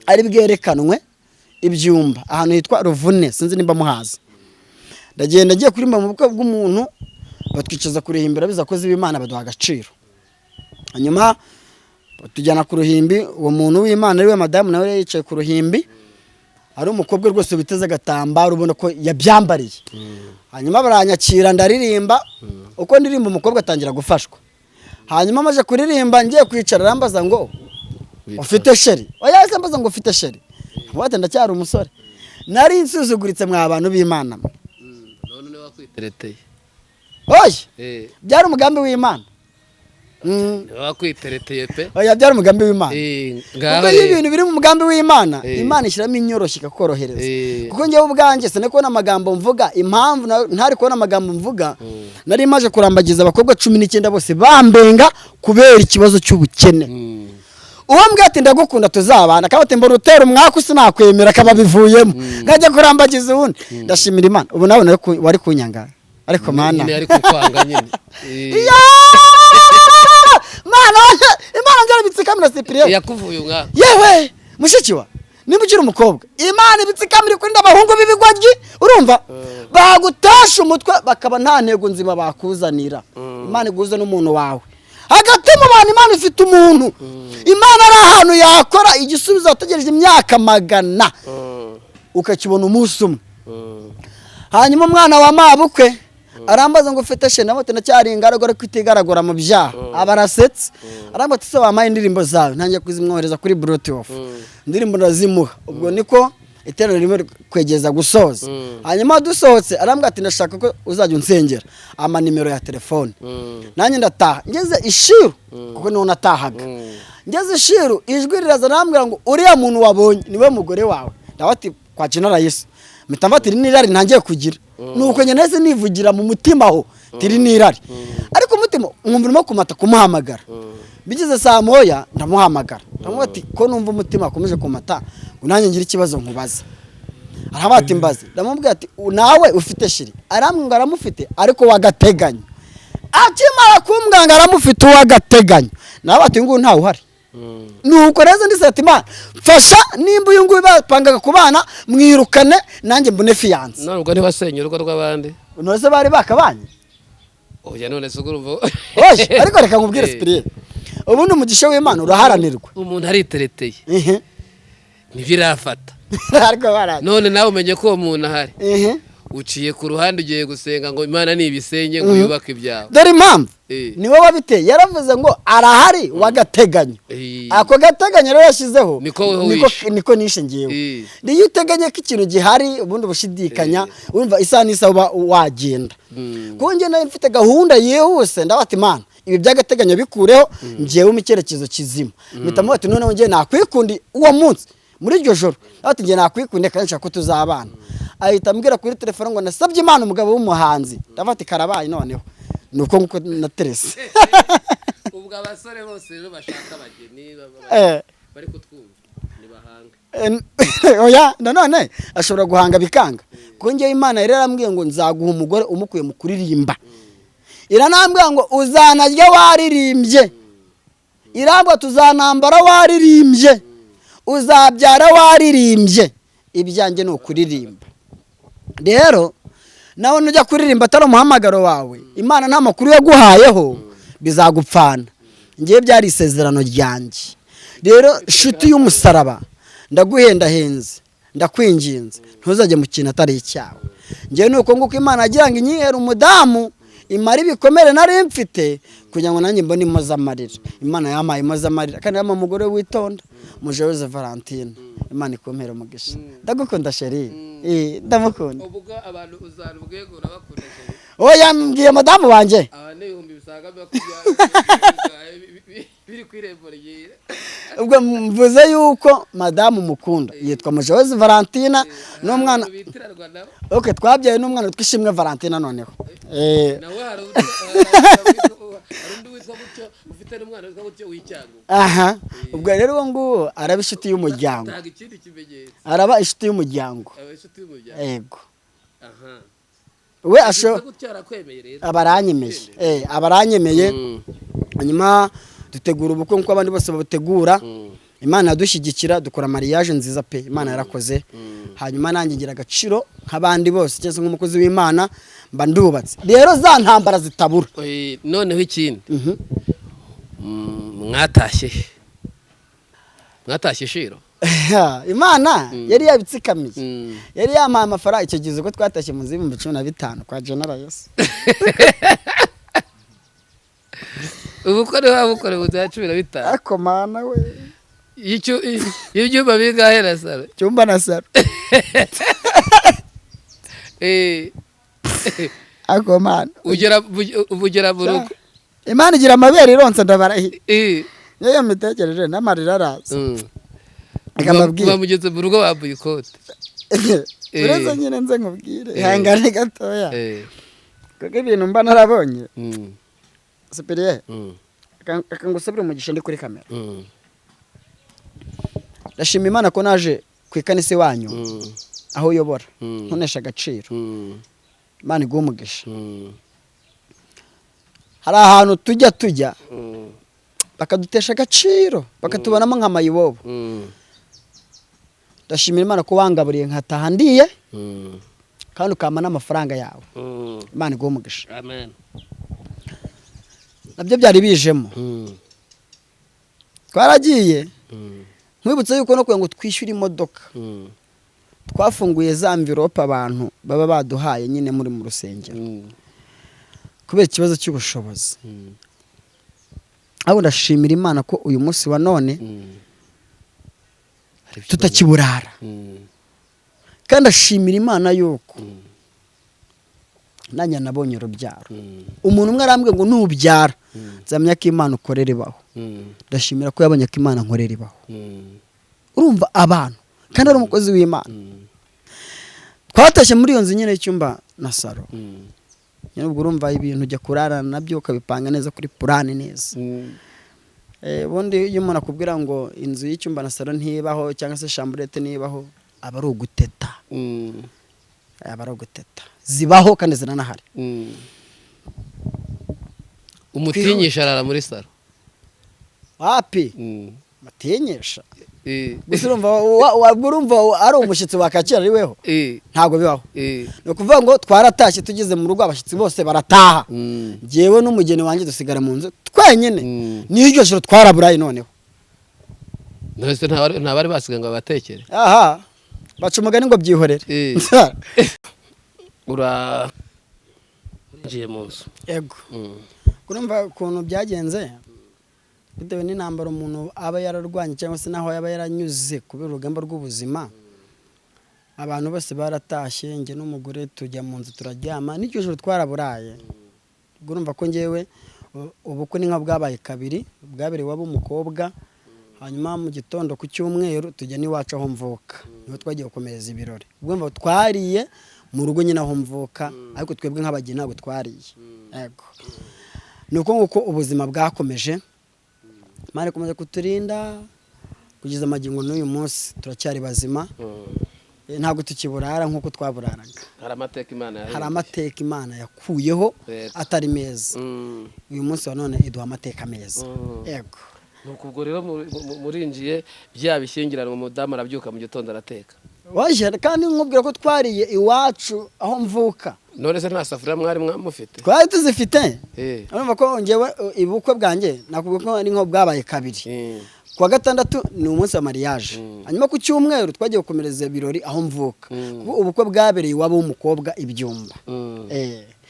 Speaker 1: ari bwerekanwe ibyumba ahantu hitwa Ruvune sinzi nimba muhazi ndagenda agiye kurimba mu bukwe bw'umuntu batwicaza ku ruhimbira bizakoze b'Imana baduha agaciro hanyuma tujyana ku ruhimbi uwo muntu w'Imana ari we madamu nawe yicaye ku ruhimbi ari umukobwa rwose biteze agatambaro ubona ko yabyambariye hanyuma baranyakira ndaririmba uko ndirimba umukobwa atangira gufashwa hanyuma amaje kuririmba ngiye kwicara arambaza ngo ufite sheri oya se mbaza ngo ufite sheri wate ndacyari umusore nari nsuzuguritse mwa abantu b'Imana
Speaker 2: none ne wakwitereteye
Speaker 1: oya byari umugambi w'Imana
Speaker 2: wakwitereteye pe
Speaker 1: oya byari umugambi w'Imana kuko iyo ibintu biri mu mugambi w'Imana Imana ishyiramo inyoroshye ikakorohereza kuko njyewe ubwanjye sine kubona amagambo mvuga impamvu ntari kubona amagambo mvuga nari maje kurambagiza abakobwa 19 bose bambenga kubera ikibazo cy'ubukene uwo mbwa ati ndagukunda tuzabana kabate mbona utera umwaka usinakwemera kababivuyemo ngajya kurambagiza ubundi ndashimira Imana ubu nawe wari kunyanga ariko mana
Speaker 2: nyine ari kukwanga nyine
Speaker 1: mana Imana ngarabitsekamira Cyprien
Speaker 2: yakuvuye umwaka
Speaker 1: yewe mushikiwa nimba ukiri umukobwa Imana ibitsekamira kuri ndabahungu bibigwaji urumva bagutasha umutwe bakaba nta ntego nzima bakuzanira Imana iguze n'umuntu wawe hagati mu bantu Imana ifite umuntu Imana ari ahantu yakora igisubizo ategereje imyaka 100 ukakibona umunsi umwe hanyuma umwana wa mabukwe arambaza ngo ufite shena bote nacyari ingaragora kwitigaragora mu byaha abarasetse aramba tse wamaye indirimbo zawe ntangiye kuzimwohereza kuri Bluetooth indirimbo ndazimuha ubwo niko iterano rimwe kwegeza gusoza hanyuma dusohotse arambwa ati ndashaka ko uzajya unsengera ama nimero ya telefone nanjye ndataha ngeze Ishiru kuko niho natahaga ngeze Ishiru ijwi riraza arambwira ngo uriya muntu wabonye niwe mugore wawe ndabati kwa General Yesu mitamba tiri nirari ntangiye kugira nuko nyeneze nivugira mu mutima ho tiri nirari ariko umutima nkumvirimo kumata kumuhamagara bigize saa moya ndamuhamagara ndamubati ko numva umutima akomeje kumata unanye ngira ikibazo nkubaza arabati mbaze ndamubwira ati nawe ufite shiri arambwira aramufite ariko wagateganyo akimara kumbwanga aramufite wagateganyo nabati ngo ntawe uhari nuko reza ndisati Imana fasha nimba uyu nguyu bapangaga kubana mwirukane nanjye mbone fiance
Speaker 2: none ubwo ntibasenye urugo rw'abandi
Speaker 1: nose bari bakabanye
Speaker 2: oya none se urumva
Speaker 1: oye ariko reka nkubwire Cyprien ubundi umugisha w'Imana uraharanirwa
Speaker 2: umuntu aritereteye ntibirafata
Speaker 1: ariko baranye
Speaker 2: none nawe umenye ko uwo muntu ahari uciye ku ruhande ugiye gusenga ngo Imana nibisenge ngo yubake ibyawe
Speaker 1: dore impamvu niwe wabiteye yaravuze ngo arahari wagateganyo ako gateganyo rero yashizeho niko nishe ngiyewe niyo uteganye ko ikintu gihari ubundi bushidikanya urumva isa n'isa wagenda kuko njye nayo mfite gahunda yihuse ndabati Imana ibi byagateganyo bikureho ngiyewe mu cyerekezo kizima mpitamo ati none ngiye nakwikundi uwo munsi muri iryo joro ati ngiye nakwikunde kandi nshaka ko tuzabana ahita ambwira kuri telefone ngo nasabye Imana umugabo w'umuhanzi ndafati karabaye noneho nuko nguko naterese
Speaker 2: ubwo abasore bose rero bashaka abageni bari kutwumva ni bahanga
Speaker 1: oya none ashobora guhanga bikanga kuko ngiye Imana yari yarambwiye ngo nzaguha umugore umukuye mu kuririmba iranambwira ngo uzanarya waririmbye irambwa tuzanambara waririmbye uzabyara waririmbye ibyanjye no kuririmba rero nawe nujya kuririmba atari umuhamagaro wawe Imana nta makuru yaguhayeho bizagupfana ngiye byari isezerano ryanjye rero shuti y'umusaraba ndaguhendahenze ndakwinginze ntuzajye mu kintu atari icyawe ngiye nuko nguko Imana agira ngo inyihere umudamu imari bikomere nari mfite kugira ngo nanjye mbone impozamarira Imana yamaye impozamarira kandi yama umugore witonda Mujeweze Valentine Imana ikompera umugisha ndagukunda sheri ndamukunda
Speaker 2: ubwo abantu uzarubwegura bakunda
Speaker 1: oya ngiye madamu wanje
Speaker 2: abane 1000 bisaga biri kwirembo ryire
Speaker 1: ubwo mvuze yuko madamu mukunda yitwa Mujeweze Valentine n'umwana
Speaker 2: bitirarwa nawe
Speaker 1: okay twabyaye n'umwana twishimwe Valentine noneho
Speaker 2: nawe hari undi witwa gutyo ufite n'umwana witwa gutyo w'icyango
Speaker 1: aha ubwo rero uwo nguwo araba inshuti y'umuryango
Speaker 2: ntaga ikindi kimenyetso
Speaker 1: araba inshuti y'umuryango yego
Speaker 2: aha
Speaker 1: we asho
Speaker 2: gutyo arakwemeye rero
Speaker 1: abaranyemeje abaranyemeye hanyuma dutegura ubukwe nko abandi bose babutegura Imana yadushyigikira dukora mariage nziza pe Imana yarakoze hanyuma nanjye ngira agaciro nk'abandi bose cyese nk'umukozi w'Imana mba ndubatse rero za ntambara zitabura
Speaker 2: noneho ikindi mwatashye Shiro
Speaker 1: Imana yari yabitsikamiye yari yamaye amafaranga icyo gihe ko twatashye mu 2015 kwa General Yesu
Speaker 2: ubukore wabukore buzacubira bitanu
Speaker 1: ako mana we
Speaker 2: icyumba bingahe na saro
Speaker 1: cyumba na saro ako mana
Speaker 2: ugera mu rugo
Speaker 1: Imana igira amabere ironsa ndabarahi niyo mitekereje n'amarira araza akamabwira
Speaker 2: bamugeze mu rugo bambuye ikote
Speaker 1: uretse nyine nze nkubwire ihangane gatoya kuko ibintu mba narabonye superiye akangusabira umugisha ndi kuri kamera ndashima Imana ko naje ku ikanisa wanyu aho uyobora ntunesha agaciro Imana iguha umugisha hari ahantu tujya bakadutesha agaciro bakatubonamo nk'amayibobo ndashimira Imana ko wangaburiye nkataha ndiye kandi ukama n'amafaranga yawe Imana iguha umugisha
Speaker 2: amen
Speaker 1: nabyo byari bijemo twaragiye nkwibutsa yuko no kugira ngo twishyure imodoka twafunguye za envelope abantu baba baduhaye nyine muri mu rusengero kubera ikibazo cy'ubushobozi ahubwo ndashimira Imana ko uyu munsi wa none tutakiburara kandi ndashimira Imana yuko nanjye nabonye urubyaro umuntu umwe arambwe ngo nubyara nzamenya ko Imana ukorera ibaho ndashimira ko yabonye ko Imana nkorera ibaho urumva abantu kandi ari umukozi w'Imana twatashye muri iyo nzu nyine y'icyumba na salo nyine ubwo urumva ibintu ujya kurarana nabyo ukabipanga neza kuri purane neza ubundi iyo umuntu akubwira ngo inzu y'icyumba na salo ntibaho cyangwa se chambrette ntibaho aba ari uguteta aba ari uguteta zibaho kandi ziranahari
Speaker 2: umutinyisha arara muri salo
Speaker 1: wapi matinyisha gusa urumva ari umushyitsi wakakira ari weho ntabwo bibaho ni ukuvuga ngo twaratashye tugeze mu rugo abashyitsi bose barataha njyewe n'umugeni wanjye dusigara mu nzu twenyine niyo iryo joro twaraburaye noneho
Speaker 2: nta bari basiga ngo babatekere
Speaker 1: aha baca umugani ngo byihorere
Speaker 2: urinjiye mu nzu
Speaker 1: yego urumva ukuntu byagenze bitewe n'intambara umuntu aba yararwanye cyangwa se naho yaba yaranyuze kubera urugamba rw'ubuzima abantu bose baratashye njye n'umugore tujya mu nzu turaryama n'iryo joro twaraburaye urumva ko njyewe ubukwe ni nka bwabaye kabiri bwabereye waba umukobwa hanyuma mu gitondo ku cyumweru tujya n'iwacu aho mvuka niho twagiye gukomereza ibirori urumva twariye mu rugo nyine aho mvuka ariko twebwe nk'abageni ntabwo twariye yego ni uko nguko ubuzima bwakomeje Imana ikomeza kuturinda kugeza amagingo n'uyu munsi turacyari bazima ntabwo tukiburara nk'uko twaburaraga hari amateka Imana yakuyeho atari meza uyu munsi wa none iduha amateka meza yego
Speaker 2: nuko ubwo rero murinjiye bya bishyingirana umudamu arabyuka mu gitondo arateka
Speaker 1: waje kandi nkubwira ko twariye iwacu aho mvuka
Speaker 2: none se nta safuriya mwari mufite
Speaker 1: twari tuzifite urumva ko njyewe ibukwe bwanjye nakubwiye ko ari nko bwabaye kabiri kuwa gatandatu ni umunsi wa mariage hanyuma ku cyumweru twagiye gukomereza ibirori aho mvuka ubukwe bwabereye iwabo w'umukobwa ibyumba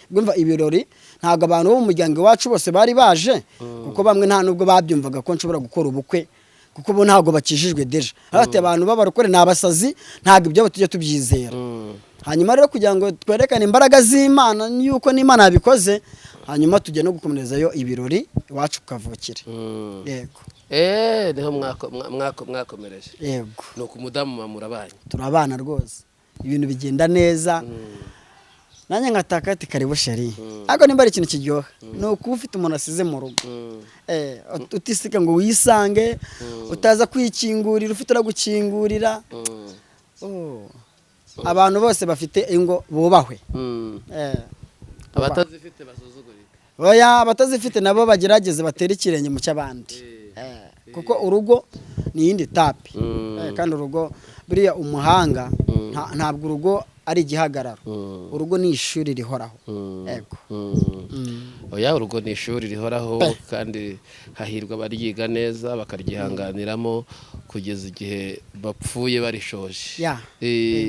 Speaker 1: bwumva ibirori ntabwo abantu bo mu muryango wacu bose bari baje kuko bamwe nta nubwo babyumvaga ko nshobora gukora ubukwe kuko bo ntabwo bakijijwe deje hati abantu b'abarokore ni abasazi ntabwo ibyo tujya tubyizera hanyuma rero kugira ngo twerekane imbaraga z'Imana yuko n'Imana yabikoze hanyuma tujya no gukomerezayo ibirori iwacu kavukire yego
Speaker 2: niho mwakomereje
Speaker 1: yego
Speaker 2: nuko umudamu murabanye
Speaker 1: turabana rwose ibintu bigenda neza nanjye ngataka ati karibu sheri ariko nimba ari ikintu kiryoha ni ukuba ufite umuntu asize mu rugo utisika ngo wisange utaza kwikingurira ufite uragukingurira abantu bose bafite ingo bubahwe
Speaker 2: abatazifite basuzugurika
Speaker 1: oya abatazifite nabo bagerageze batera ikirenge mu cy'abandi kuko urugo ni iyindi tapi kandi urugo buriya umuhanga ntabwo urugo ari igihagararo urugo ni ishuri rihoraho yego
Speaker 2: oya urugo ni ishuri rihoraho kandi hahirwa abaryiga neza bakaryihanganiramo kugeza igihe bapfuye barishoje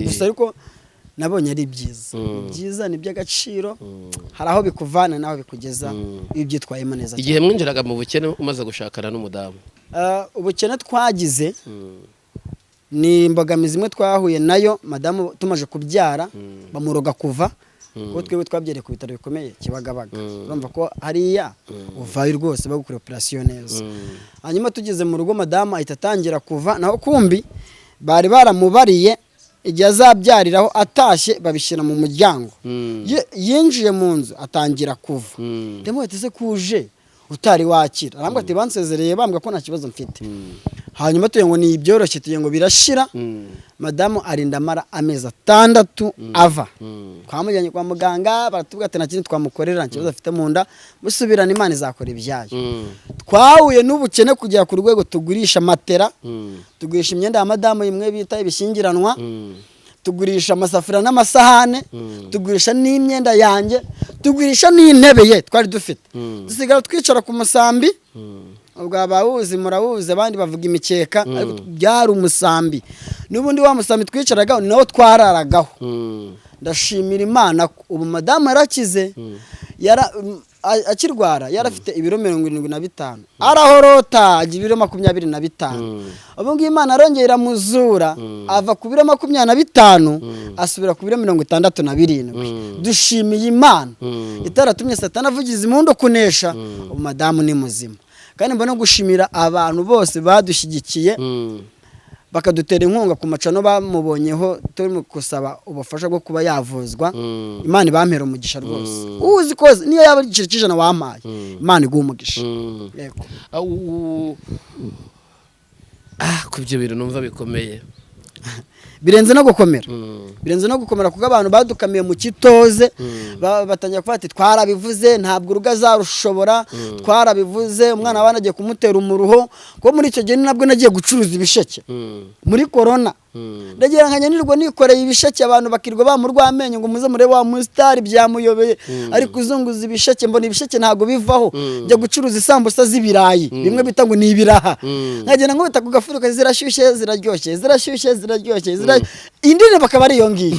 Speaker 1: gusa ariko nabonye ari byiza byiza ni by'agaciro hari aho bikuvana naho bikugeza iyo ubyitwayemo neza
Speaker 2: igihe mwinjiraga mu bukene umaze gushakana n'umudamu
Speaker 1: ubukene twagize ni imbogamizi imwe twahuye nayo madamu tumaje kubyara bamuroga kuva kuko twebwe twabyereye ku bitaro bikomeye Kibagabaga urumva ko hariya uvayo rwose bagukora operation neza hanyuma tugeze mu rugo madamu ahita atangira kuva naho kumbi bari baramubariye igihe azabyariraho atashye babishyira mu muryango yinjiye mu nzu atangira kuva ndamwete kuje utari wakira arambwa ati bansezereye bambwa ko nta kibazo mfite hanyuma tuye ngo ni ibyoroshye tuye ngo birashira madamu arinda mara amezi 6 ava twamujyanye kwa muganga baratubwira ati nta kintu twamukorera nta kibazo afite mu nda musubirana Imana izakora ibyayo twahuye n'ubukene kujya ku rwego tugurisha matera tugurisha imyenda ya madamu imwe bita ibishingiranwa tugurisha amasafuriya n'amasahane tugurisha n'imyenda yanjye tugurisha n'intebe ye twari dufite dusigara twicara ku musambi ubwo abawuzi murabuze abandi bavuga imikeka ariko byari umusambi n'ubundi wa musambi twicaraga nawo twararagaho ndashimira Imana ubu madamu yarakize akirwara yarafite ibiro 75 arahorota agira ibiro 25 ubu ngiye Imana arongera muzura ava ku biro 25 asubira ku biro 67 dushimiye Imana itaratumye Satani avugiza impundu kunesha ubu madamu ni muzima kandi mbona gushimira abantu bose badushyigikiye bakadutera inkunga ku macano bamubonyeho turi kusaba ubufasha bwo kuba yavuzwa Imana ibampera umugisha rwose uzi ko niyo yaba igiciro cy'ijana wampaye Imana iguha umugisha yego
Speaker 2: kubyo bintu numva bikomeye
Speaker 1: birenze no gukomera kuko abantu badukamiye mu kitoze batangira kuvuga ati twarabivuze ntabwo uruga zarushobora twarabivuze umwana wanagiye kumutera umuruho ko muri icyo gihe nabwo nagiye gucuruza ibisheke muri corona ndagira nkanya nirwo nikoreye ibisheke abantu bakirwa bamurwamenyo ngo muze murebe wa mustar byamuyobeye ari kuzunguza ibisheke mbona ibisheke ntago bivaho njya gucuruza isambusa z'ibirayi bimwe bita ngo ni ibiraha nkagenda nkubita ku gafuruka zirashyushye ziraryoshye indine bakaba ari iyo ngiyo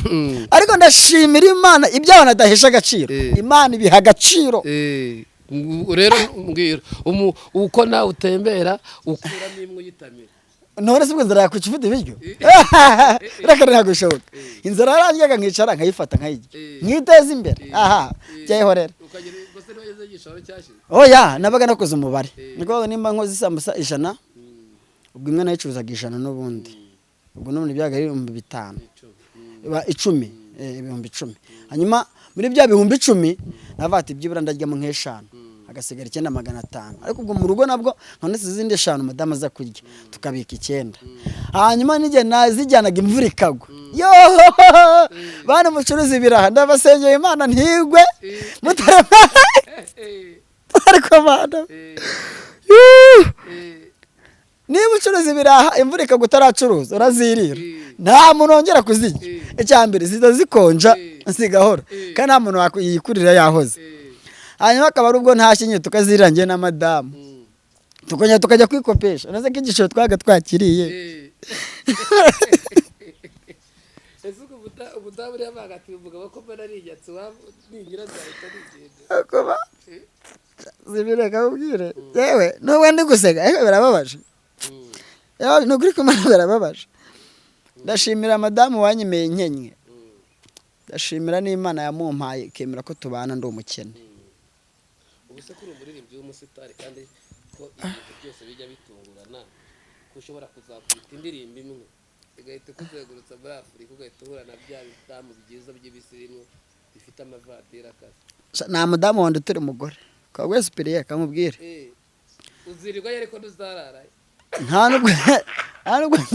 Speaker 1: ariko ndashimira Imana ibyaho nadahesha agaciro Imana ibiha agaciro
Speaker 2: rero mbwira uko nawe utembera ukuramo imwe uyitamira
Speaker 1: none se inzara yakwica ufite ibiryo reka ntabwo bishoboka inzara yarangiye nkicara nkayifata nkayirya nkiteza imbere aha byayihorera oya nabaga nakoze umubare niko nimba nkoze isambusa 100 ubwo imwe nayicuruzaga 100 n'ubundi ubwo none byaga ari 5,000 ibihumbi 10 hanyuma muri bya bihumbi 10 navati byibura ndarya mu nk'eshanu agasigara 9,500 ariko ubwo mu rugo nabwo none izindi 5 madama za kurya tukabika 9 hanyuma nige nazijyanaga imvura ikagwa yo bana mucuruzi ibiraha ndabasengeye Imana ntigwe mutarama ariko bana niba ucuruza ibiraha imvura ikagwa utaracuruza urazirira nta muntu wongera kuzirya icyambere zikonja nsigahora kandi nta muntu wayikurira yahoze hanyuma akaba ari ubwo ntashinye tukazirangiye na madamu tukajya kwikopesha naze ko igiciro twaga twakiriye
Speaker 2: ese ubutabu yabaga ati uvuga ko mbona ari inyatsi ningira nzahita nigenda
Speaker 1: akuba zibireka ubwire yewe n'ubu ndi guseka ariko birababaje yawe nukuri ko Imana birababaje ndashimira madamu wanyemeye nkenye ndashimira n'Imana yamumpaye ikemera ko tubana ndi umukene
Speaker 2: ubuse kuri umuririmbyi w'umusitari kandi ko ibintu byose bijya bitungurana ko ushobora kuzakwita indirimbo imwe igahita kuzegurutsa muri Afurika ugahita uhura na bya bitamu byiza by'ibisirimu bifite amavatiri akazi
Speaker 1: nta mudamu wandi turi umugore kwa wese piriye kamubwire
Speaker 2: uzirirwa yari ko ntuzarara
Speaker 1: nta nubwo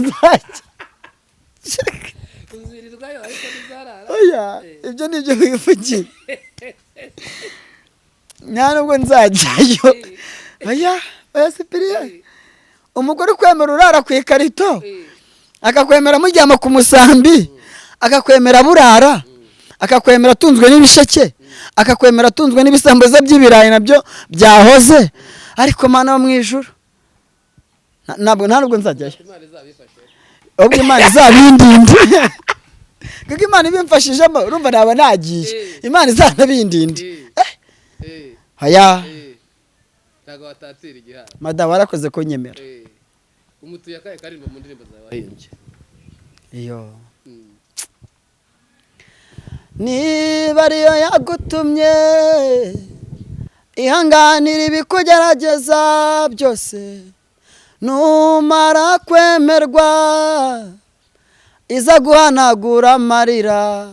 Speaker 1: nzajya
Speaker 2: uzirirwa yo ariko ntuzarara
Speaker 1: oya ibyo nibyo wivugiye nta nubwo nzajyayo oya sipiriye umugore ukwemera urara ku ikarito akakwemera muryama ku musambi akakwemera burara akakwemera atunzwe n'ibisheke akakwemera atunzwe n'ibisambuza by'ibirayi nabyo byahoze ariko Mana wo mu ijuru nta nubwo nzajyayo ubwo Imana izabindinde kuko Imana ibimfashijemo urumva naba nagiye Imana izanabindinde haya
Speaker 2: ntago watatira igihano
Speaker 1: madamu warakoze ko nyemera
Speaker 2: umutuye akaye karimba mu ndirimbo zawe wahimbye
Speaker 1: iyo niba ariyo yagutumye ihanganira ibikugerageza byose numara kwemerwa iza guhanagura amarira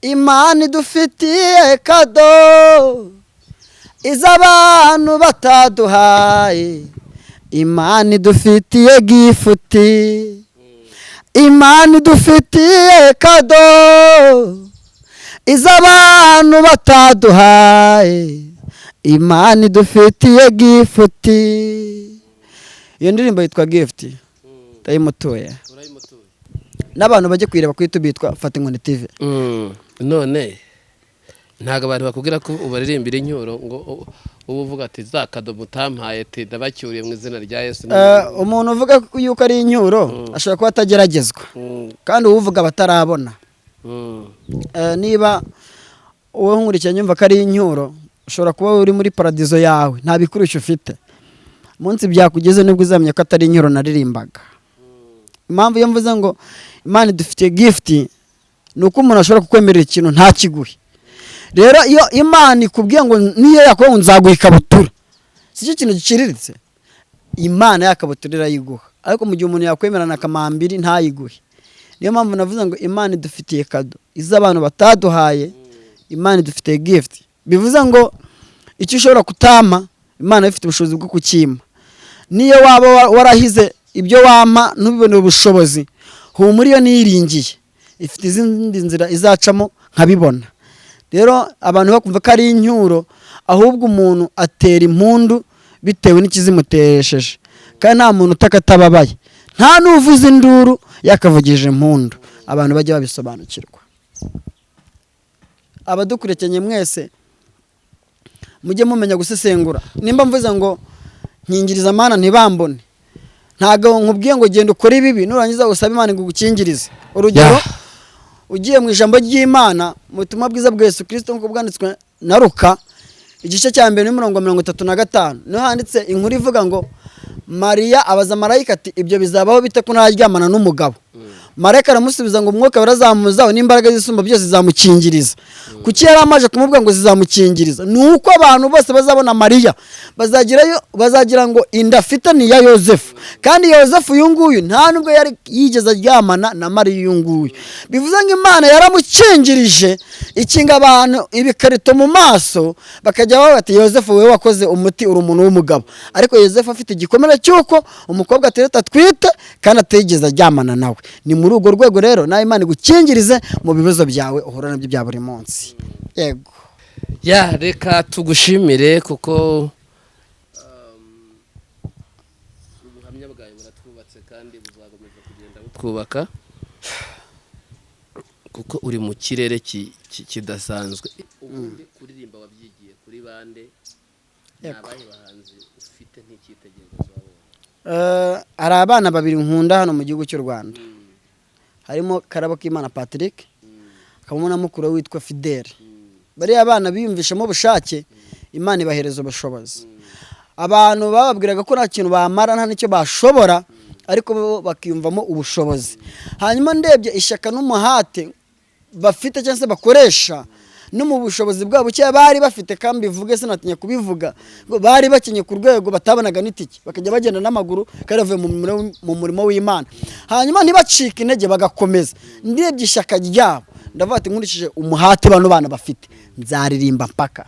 Speaker 1: Imana idufitiye kado iz'abantu bataduhaye Imana idufitiye gifuti Imana idufitiye kado iz'abantu bataduhaye Imana idufitiye gifuti. Iyo ndirimbo yitwa gift ndayimutuye n'abantu bajye kwireba ku YouTube yitwa Fata Inkoni TV.
Speaker 2: None ntago abantu bakubwira ko ubaririmbira inyuro ngo uvuga ati zakado mutampaye ati ndabacyuriye mu izina rya Yesu.
Speaker 1: Umuntu uvuga yuko ari inyuro ashobora kuba atageragezwa kandi uvuga batarabona. Niba uwo nkurikije nyumva ko ari inyuro ushobora kuba uri muri paradizo yawe nta bikurisho ufite munsi byakugeze nibwo uzamenya ko atari inyuro naririmbaga. Impamvu iyo mvuze ngo Imana idufitiye gift nuko umuntu ashobora kukwemerera ikintu nta kiguhe. Rero iyo Imana ikubwiye ngo niyo yakuba nzaguha ikabutura si cyo kintu giciriritse. Imana yakabuturira yiguha ariko mu gihe umuntu yakwemerana akamambiri ntayiguhe. Niyo mpamvu navuze ngo Imana idufitiye kado iz'abantu bataduhaye Imana idufitiye gift. Bivuze ngo icyo ushobora kutama Imana ifite ubushobozi bwo kukima. Niyo waba warahize ibyo wampa ntubibone ubushobozi humura iyo niyiringiye ifite izindi nzira izacamo nkabibona. Rero abantu bakumva ko ari inyuro ahubwo umuntu atera impundu bitewe n'ikizimutesheje kandi nta muntu utakatababaye nta nuvuza induru yakavugije impundu. Abantu bajye babisobanukirwa. Abadukurekenye mwese mujye mumenya gusesengura. Nimba mvuze ngo nkingiriza Mana ntibambone ntago nkubwiye ngo genda ukore ibibi nurangiza usaba Imana ngo gukingirize. Urugero ugiye mu ijambo ry'Imana mu butumwa bwiza bwa Yesu Kristo nkuko bwanditswe na Luka igice cya 2:35 no handitse inkuru ivuga ngo Mariya abaza marayika ati ibyo bizabaho bite ko ntaryamana n'umugabo. Marayika aramusubiza ngo umwuka barazamuzaho n'imbaraga z'isumba byose zamukingiriza. Kuki yari amaje kumubwira ngo zizamukingiriza nuko abantu bose bazabona Mariya bazagira ngo inda afite ni ya Yosefu kandi Yosefu yunguyu nta nubwo yari yigeze aryamana na Mariya yunguyu. Bivuze ngo Imana yaramukingirije ikinga abantu ibikarito mu maso bakajya bavuga ati Yosefu wewe wakoze umuti uri umuntu w'umugabo ariko Yosefu afite igikomere cyuko umukobwa atereta twite kandi ategeze aryamana nawe. Ni muri urwo rwego rero nawe Imana igukingirize mu bibazo byawe uhura nabyo bya buri munsi. Yego
Speaker 2: ya reka tugushimire kuko ubuhamya bwawe buratwubatse kandi buzakomeza kugenda butwubaka kuko uri mu kirere kidasanzwe. Ubundi kuririmba wabyigiye kuri bande n'abahe bahanzi ufite nk'icyitegererezo wabonye?
Speaker 1: Hari abana babiri nkunda hano mu gihugu cy'u Rwanda harimo Karabakimana Patrick kabamo na mukuru witwa Fidel. Bari abana biyumvishamo ubushake Imana ibahereza ubushobozi. Abantu bababwiraga ko nta kintu bamara nta nicyo bashobora ariko bo bakiyumvamo ubushobozi. Hanyuma ndebye ishyaka n'umuhate bafite cyangwa se bakoresha no mu bushobozi bwabo cya bari bafite kandi bivuge sinatinya kubivuga ngo bari bakenye ku rwego batabonaga n'itiki bakajya bagenda n'amaguru kandi bavuye mu murimo w'Imana. Hanyuma ntibacika intege bagakomeza. Ndebye ishyaka ryabo ndavuga ati nkurikije umuhate bano bana bafite nzaririmba mpaka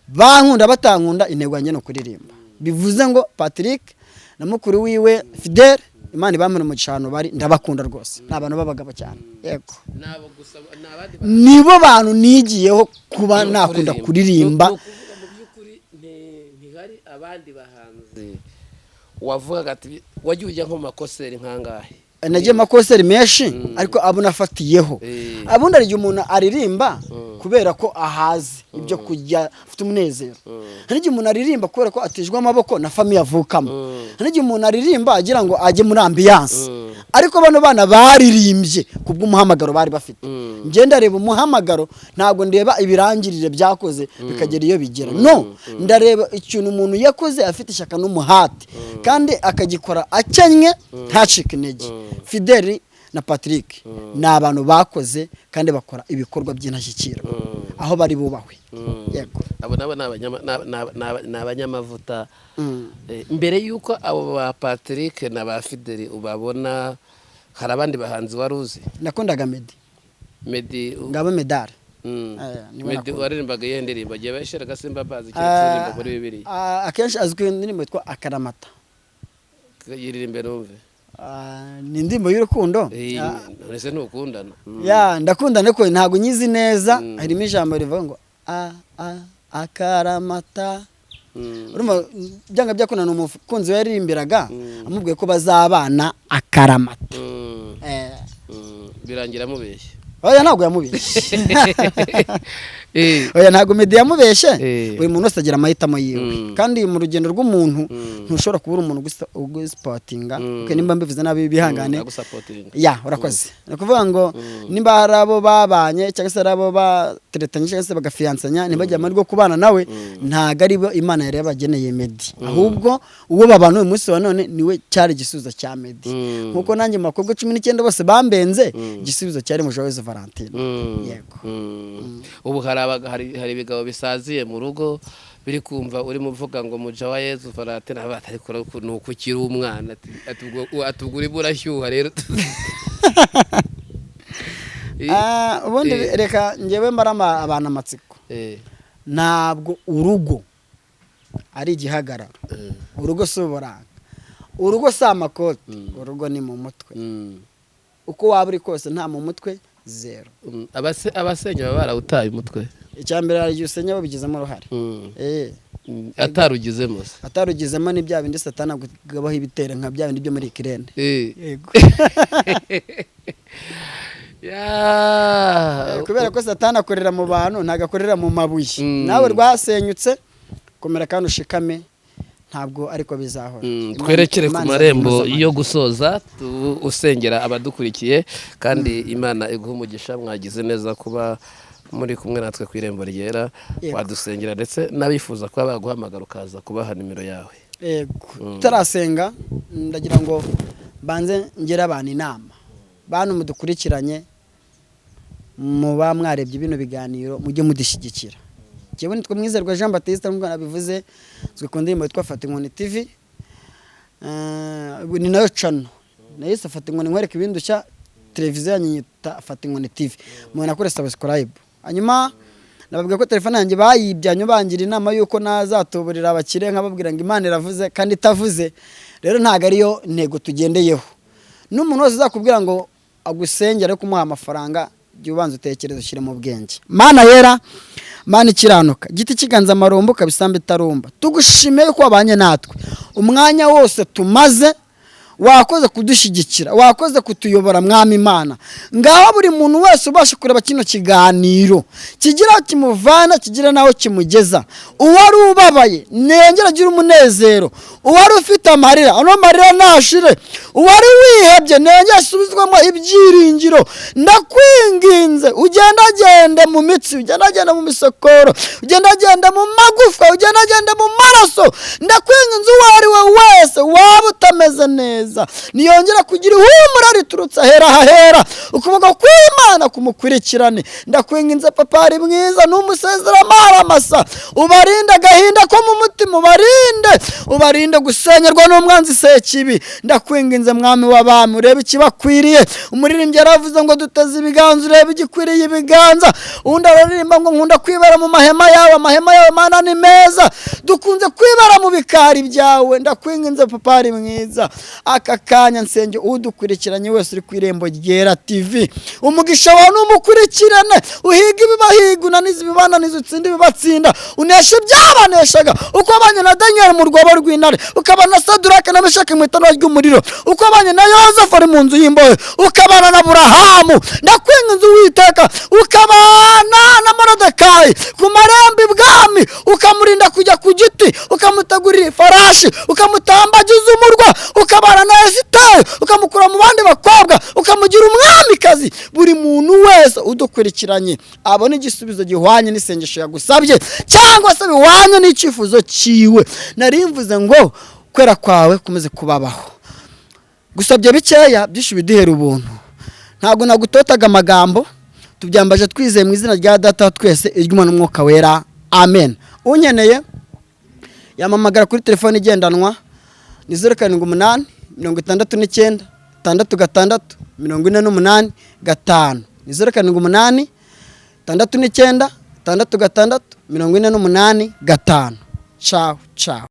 Speaker 1: bankunda batankunda intego yanjye no kuririmba. Bivuze ngo Patrick na mukuru wiwe Fidel Imana ibamena mu cyano bari ndabakunda rwose n'abantu babagabo cyane. Yego
Speaker 2: nabo gusa nabandi
Speaker 1: nibo bantu nigiyeho kuba nakunda kuririmba.
Speaker 2: Mu byukuri ntihari abandi bahanzi wavuga ati wagiye ujya nko makoseri nkangahe?
Speaker 1: Nagiye makoseri menshi ariko abo nafatiyeho. Abundi ari umuntu aririmba kubera ko ahazi ibyo kujya afite umunezero. Hari umuntu aririmba kubera ko atijwe amaboko na famille avukamo. Hari umuntu aririmba agira ngo ajye muri ambiance. Ariko bano bana baririmbye kubw'umuhamagaro bari bafite. Ngenda reba umuhamagaro ntago ndeba ibirangirire byakoze bikagera iyo bigera. No, ndareba ikintu umuntu yakoze afite ishyaka n'umuhate kandi akagikora akennye ntacike intege. Fidel na Patrick ni abantu bakoze kandi bakora ibikorwa by'intashyikirwa aho bari bubahwe. Yego,
Speaker 2: abo nabo ni abanyamavuta. Mbere y'uko abo ba Patrick na ba Fideli ubabona, hari abandi bahanzi wari uzi?
Speaker 1: nakundaga Meddy ngabo Medal.
Speaker 2: Meddy waririmbaga iyo ndirimbo agiye bashiraga Simba bazi cyane muri Bibiliya.
Speaker 1: Akenshi azwi indirimbo yitwa Akaramata.
Speaker 2: Yiririmbe numve.
Speaker 1: Ni indirimbo y'urukundo.
Speaker 2: Ese ntukundana?
Speaker 1: Ndakundana ko ntago nyizi neza. Harimo ijambo rivuga ngo akaramata. Urumva byanga byakundana umukunzi we yaririmbiraga amubwiye ko bazabana akaramata.
Speaker 2: Birangira mubeshye.
Speaker 1: Oya ntabwo yamubeshye. Oya ntabwo Meddy yamubeshye. Buri muntu wese agira amahitamo yiwe, kandi mu rugendo rw'umuntu ntushobora kubura umuntu ugusipotinga. Nimba mbivuze nabi bihangane. Urakoze. Ni kuvuga ngo nimba hari abo babanye cyangwa se hari abo bateretanye cyangwa se bagafiyansanya, ntibajya amahirwe kubana nawe, ntago ari bo Imana yari yabageneye Meddy, ahubwo uwo babana uyu munsi wa none niwe cyari igisubizo cya Meddy. Nkuko nanjye mu bakobwa 19 bose bambenze, igisubizo cyari Mujoyeuse Valentine. Yego.
Speaker 2: Ubu hari ibigabo bisaziye mu rugo biri kumva urimo uvuga ngo Mujoyeuse Valentine abatari kora nuko ukiri umwana atugura burashyuha rero.
Speaker 1: Ubundi reka njyewe marama abantu amatsiko. Ntabwo urugo ari igihagararo. Urugo si uburanga. Urugo si amakoti. Urugo ni mu mutwe. Uko waba uri kose nta mu mutwe zero.
Speaker 2: Abasenya baba barawutaye umutwe.
Speaker 1: Icyambere hari usenya babigizemo uruhare.
Speaker 2: Atarugizemo se.
Speaker 1: Atarugizemo ni bya bindi Satani agabaho ibitere nka bya bindi byo muri Ukraine. Yego. Kubera ko Satani akorera mu bantu ntagakorera mu mabuye. Nawe rwasenyutse komera kandi ushikame, ntabwo ariko bizahora.
Speaker 2: Twerekere ku marembo yo gusoza usengera abadukurikiye, kandi Imana iguha umugisha. Mwagize neza kuba muri kumwe natwe ku irembo ryera, wadusengera ndetse nabifuza kuba baguhamagara ukaza kubaha nimero yawe. Yego, tarasenga ndagira ngo banze ngera abantu inama, bantu mudukurikiranye, muba mwarebye bino biganiro mujye mudishyigikira. Jewe nitwe Mwizerwa Jean Baptiste nk'uko nabivuze, zwe ku ndirimbo yitwa Fata Inkoni TV. Ni nayo channel nayise Fata Inkoni nkwereka ibindushya, televiziyo yanyita Fata Inkoni TV. Mwe nakore subscribe. Hanyuma nababwiye ko telefone yanjye bayibyanyu bangira inama yuko nazatuburira abakire nkababwira ngo Imana iravuze kandi itavuze. Rero ntago ariyo ntego tugendeyeho. N'umuntu wese uzakubwira ngo agusengere kumuha amafaranga, jya ubanza utekereza ushyire mu bwenge. Mana yera, Mana ikiranuka, giti kiganza amarumbo kabisamba itarumba, tugushimiye ko wabanye natwe umwanya wose tumaze. Wakoze kudushyigikira, wakoze kutuyobora Mwami Imana. Ngaho buri muntu wese ubasha kureba kino kiganiro kigira kimuvana, kigira naho kimugeza. Uwari ubabaye nengera agira umunezero, uwari ufite amarira ano marira nashire, uwari wihebye nengera asubizwamo ibyiringiro. Ndakwinginze ugendagende mu mitsi, ugendagende mu misokoro, ugendagende mu magufa, ugendagende mu maraso. Ndakwinginze uwari we wese waba utameze neza, niyongera kugira ihumura riturutse ahera hahera, ukuboko kw'Imana kumukurikirane. Ndakwinginze Papa ari mwiza, n'umusezera amasa, ubarinde agahinda ko mu mutima, ubarinde gusenyerwa n'umwanzi Sekibi. Ndakwinginze Mwami w'abami, urebe ikibakwiriye. Umuririmbyi yaravuze ngo duteze ibiganza, urebe igikwiriye ibiganza. Undi araririmba ngo nkunda kwibara mu mahema yawe, amahema yawe Mana ni meza, dukunze kwibara mu bikari byawe. Ndakwinginze Papa ari mwiza, aka kanya nsenge udukurikiranye wese uri ku irembo ryera TV, umugisha wawe n'umukurikirane, uhiga ibibahiga, unaniza ibibananiza, utsinde ibibatsinda, uneshe byabaneshaga. Uko abanye na Daniel mu rwobo rw'intare, ukabana na Sadraka na Meshaki mu itanura ry'umuriro, uko abanye na Yosefu ari mu nzu y'imbohe, ukabana na Aburahamu. Ndakwinginze Uwiteka, ukabana na Morodekayi ku marembo ibwami, ukamurinda kujya ku giti, ukamutegurira ifarashi, ukamutambagiza umurwa, ukabana na Esiteri, ukamukura mu bandi bakobwa, ukamugira umwamikazi. Buri muntu wese udukurikiranye abone igisubizo gihwanye n'isengesho yagusabye, cyangwa se bihwanye n'icyifuzo cyiwe. Narimvuze ngo kwera kwawe kumeze kubabaho, gusabye bikeya byinshi biduhera ubuntu.
Speaker 1: ntabwo nagutotaga amagambo, tubyambaje twizeye mu izina rya Data twese, iry'Umwana n'Umwuka wera, amen. Unyeneye yamamagara kuri telefone igendanwa ni 078 69 66 48 5, ni 078 69 66 48 5. Ciao ciao.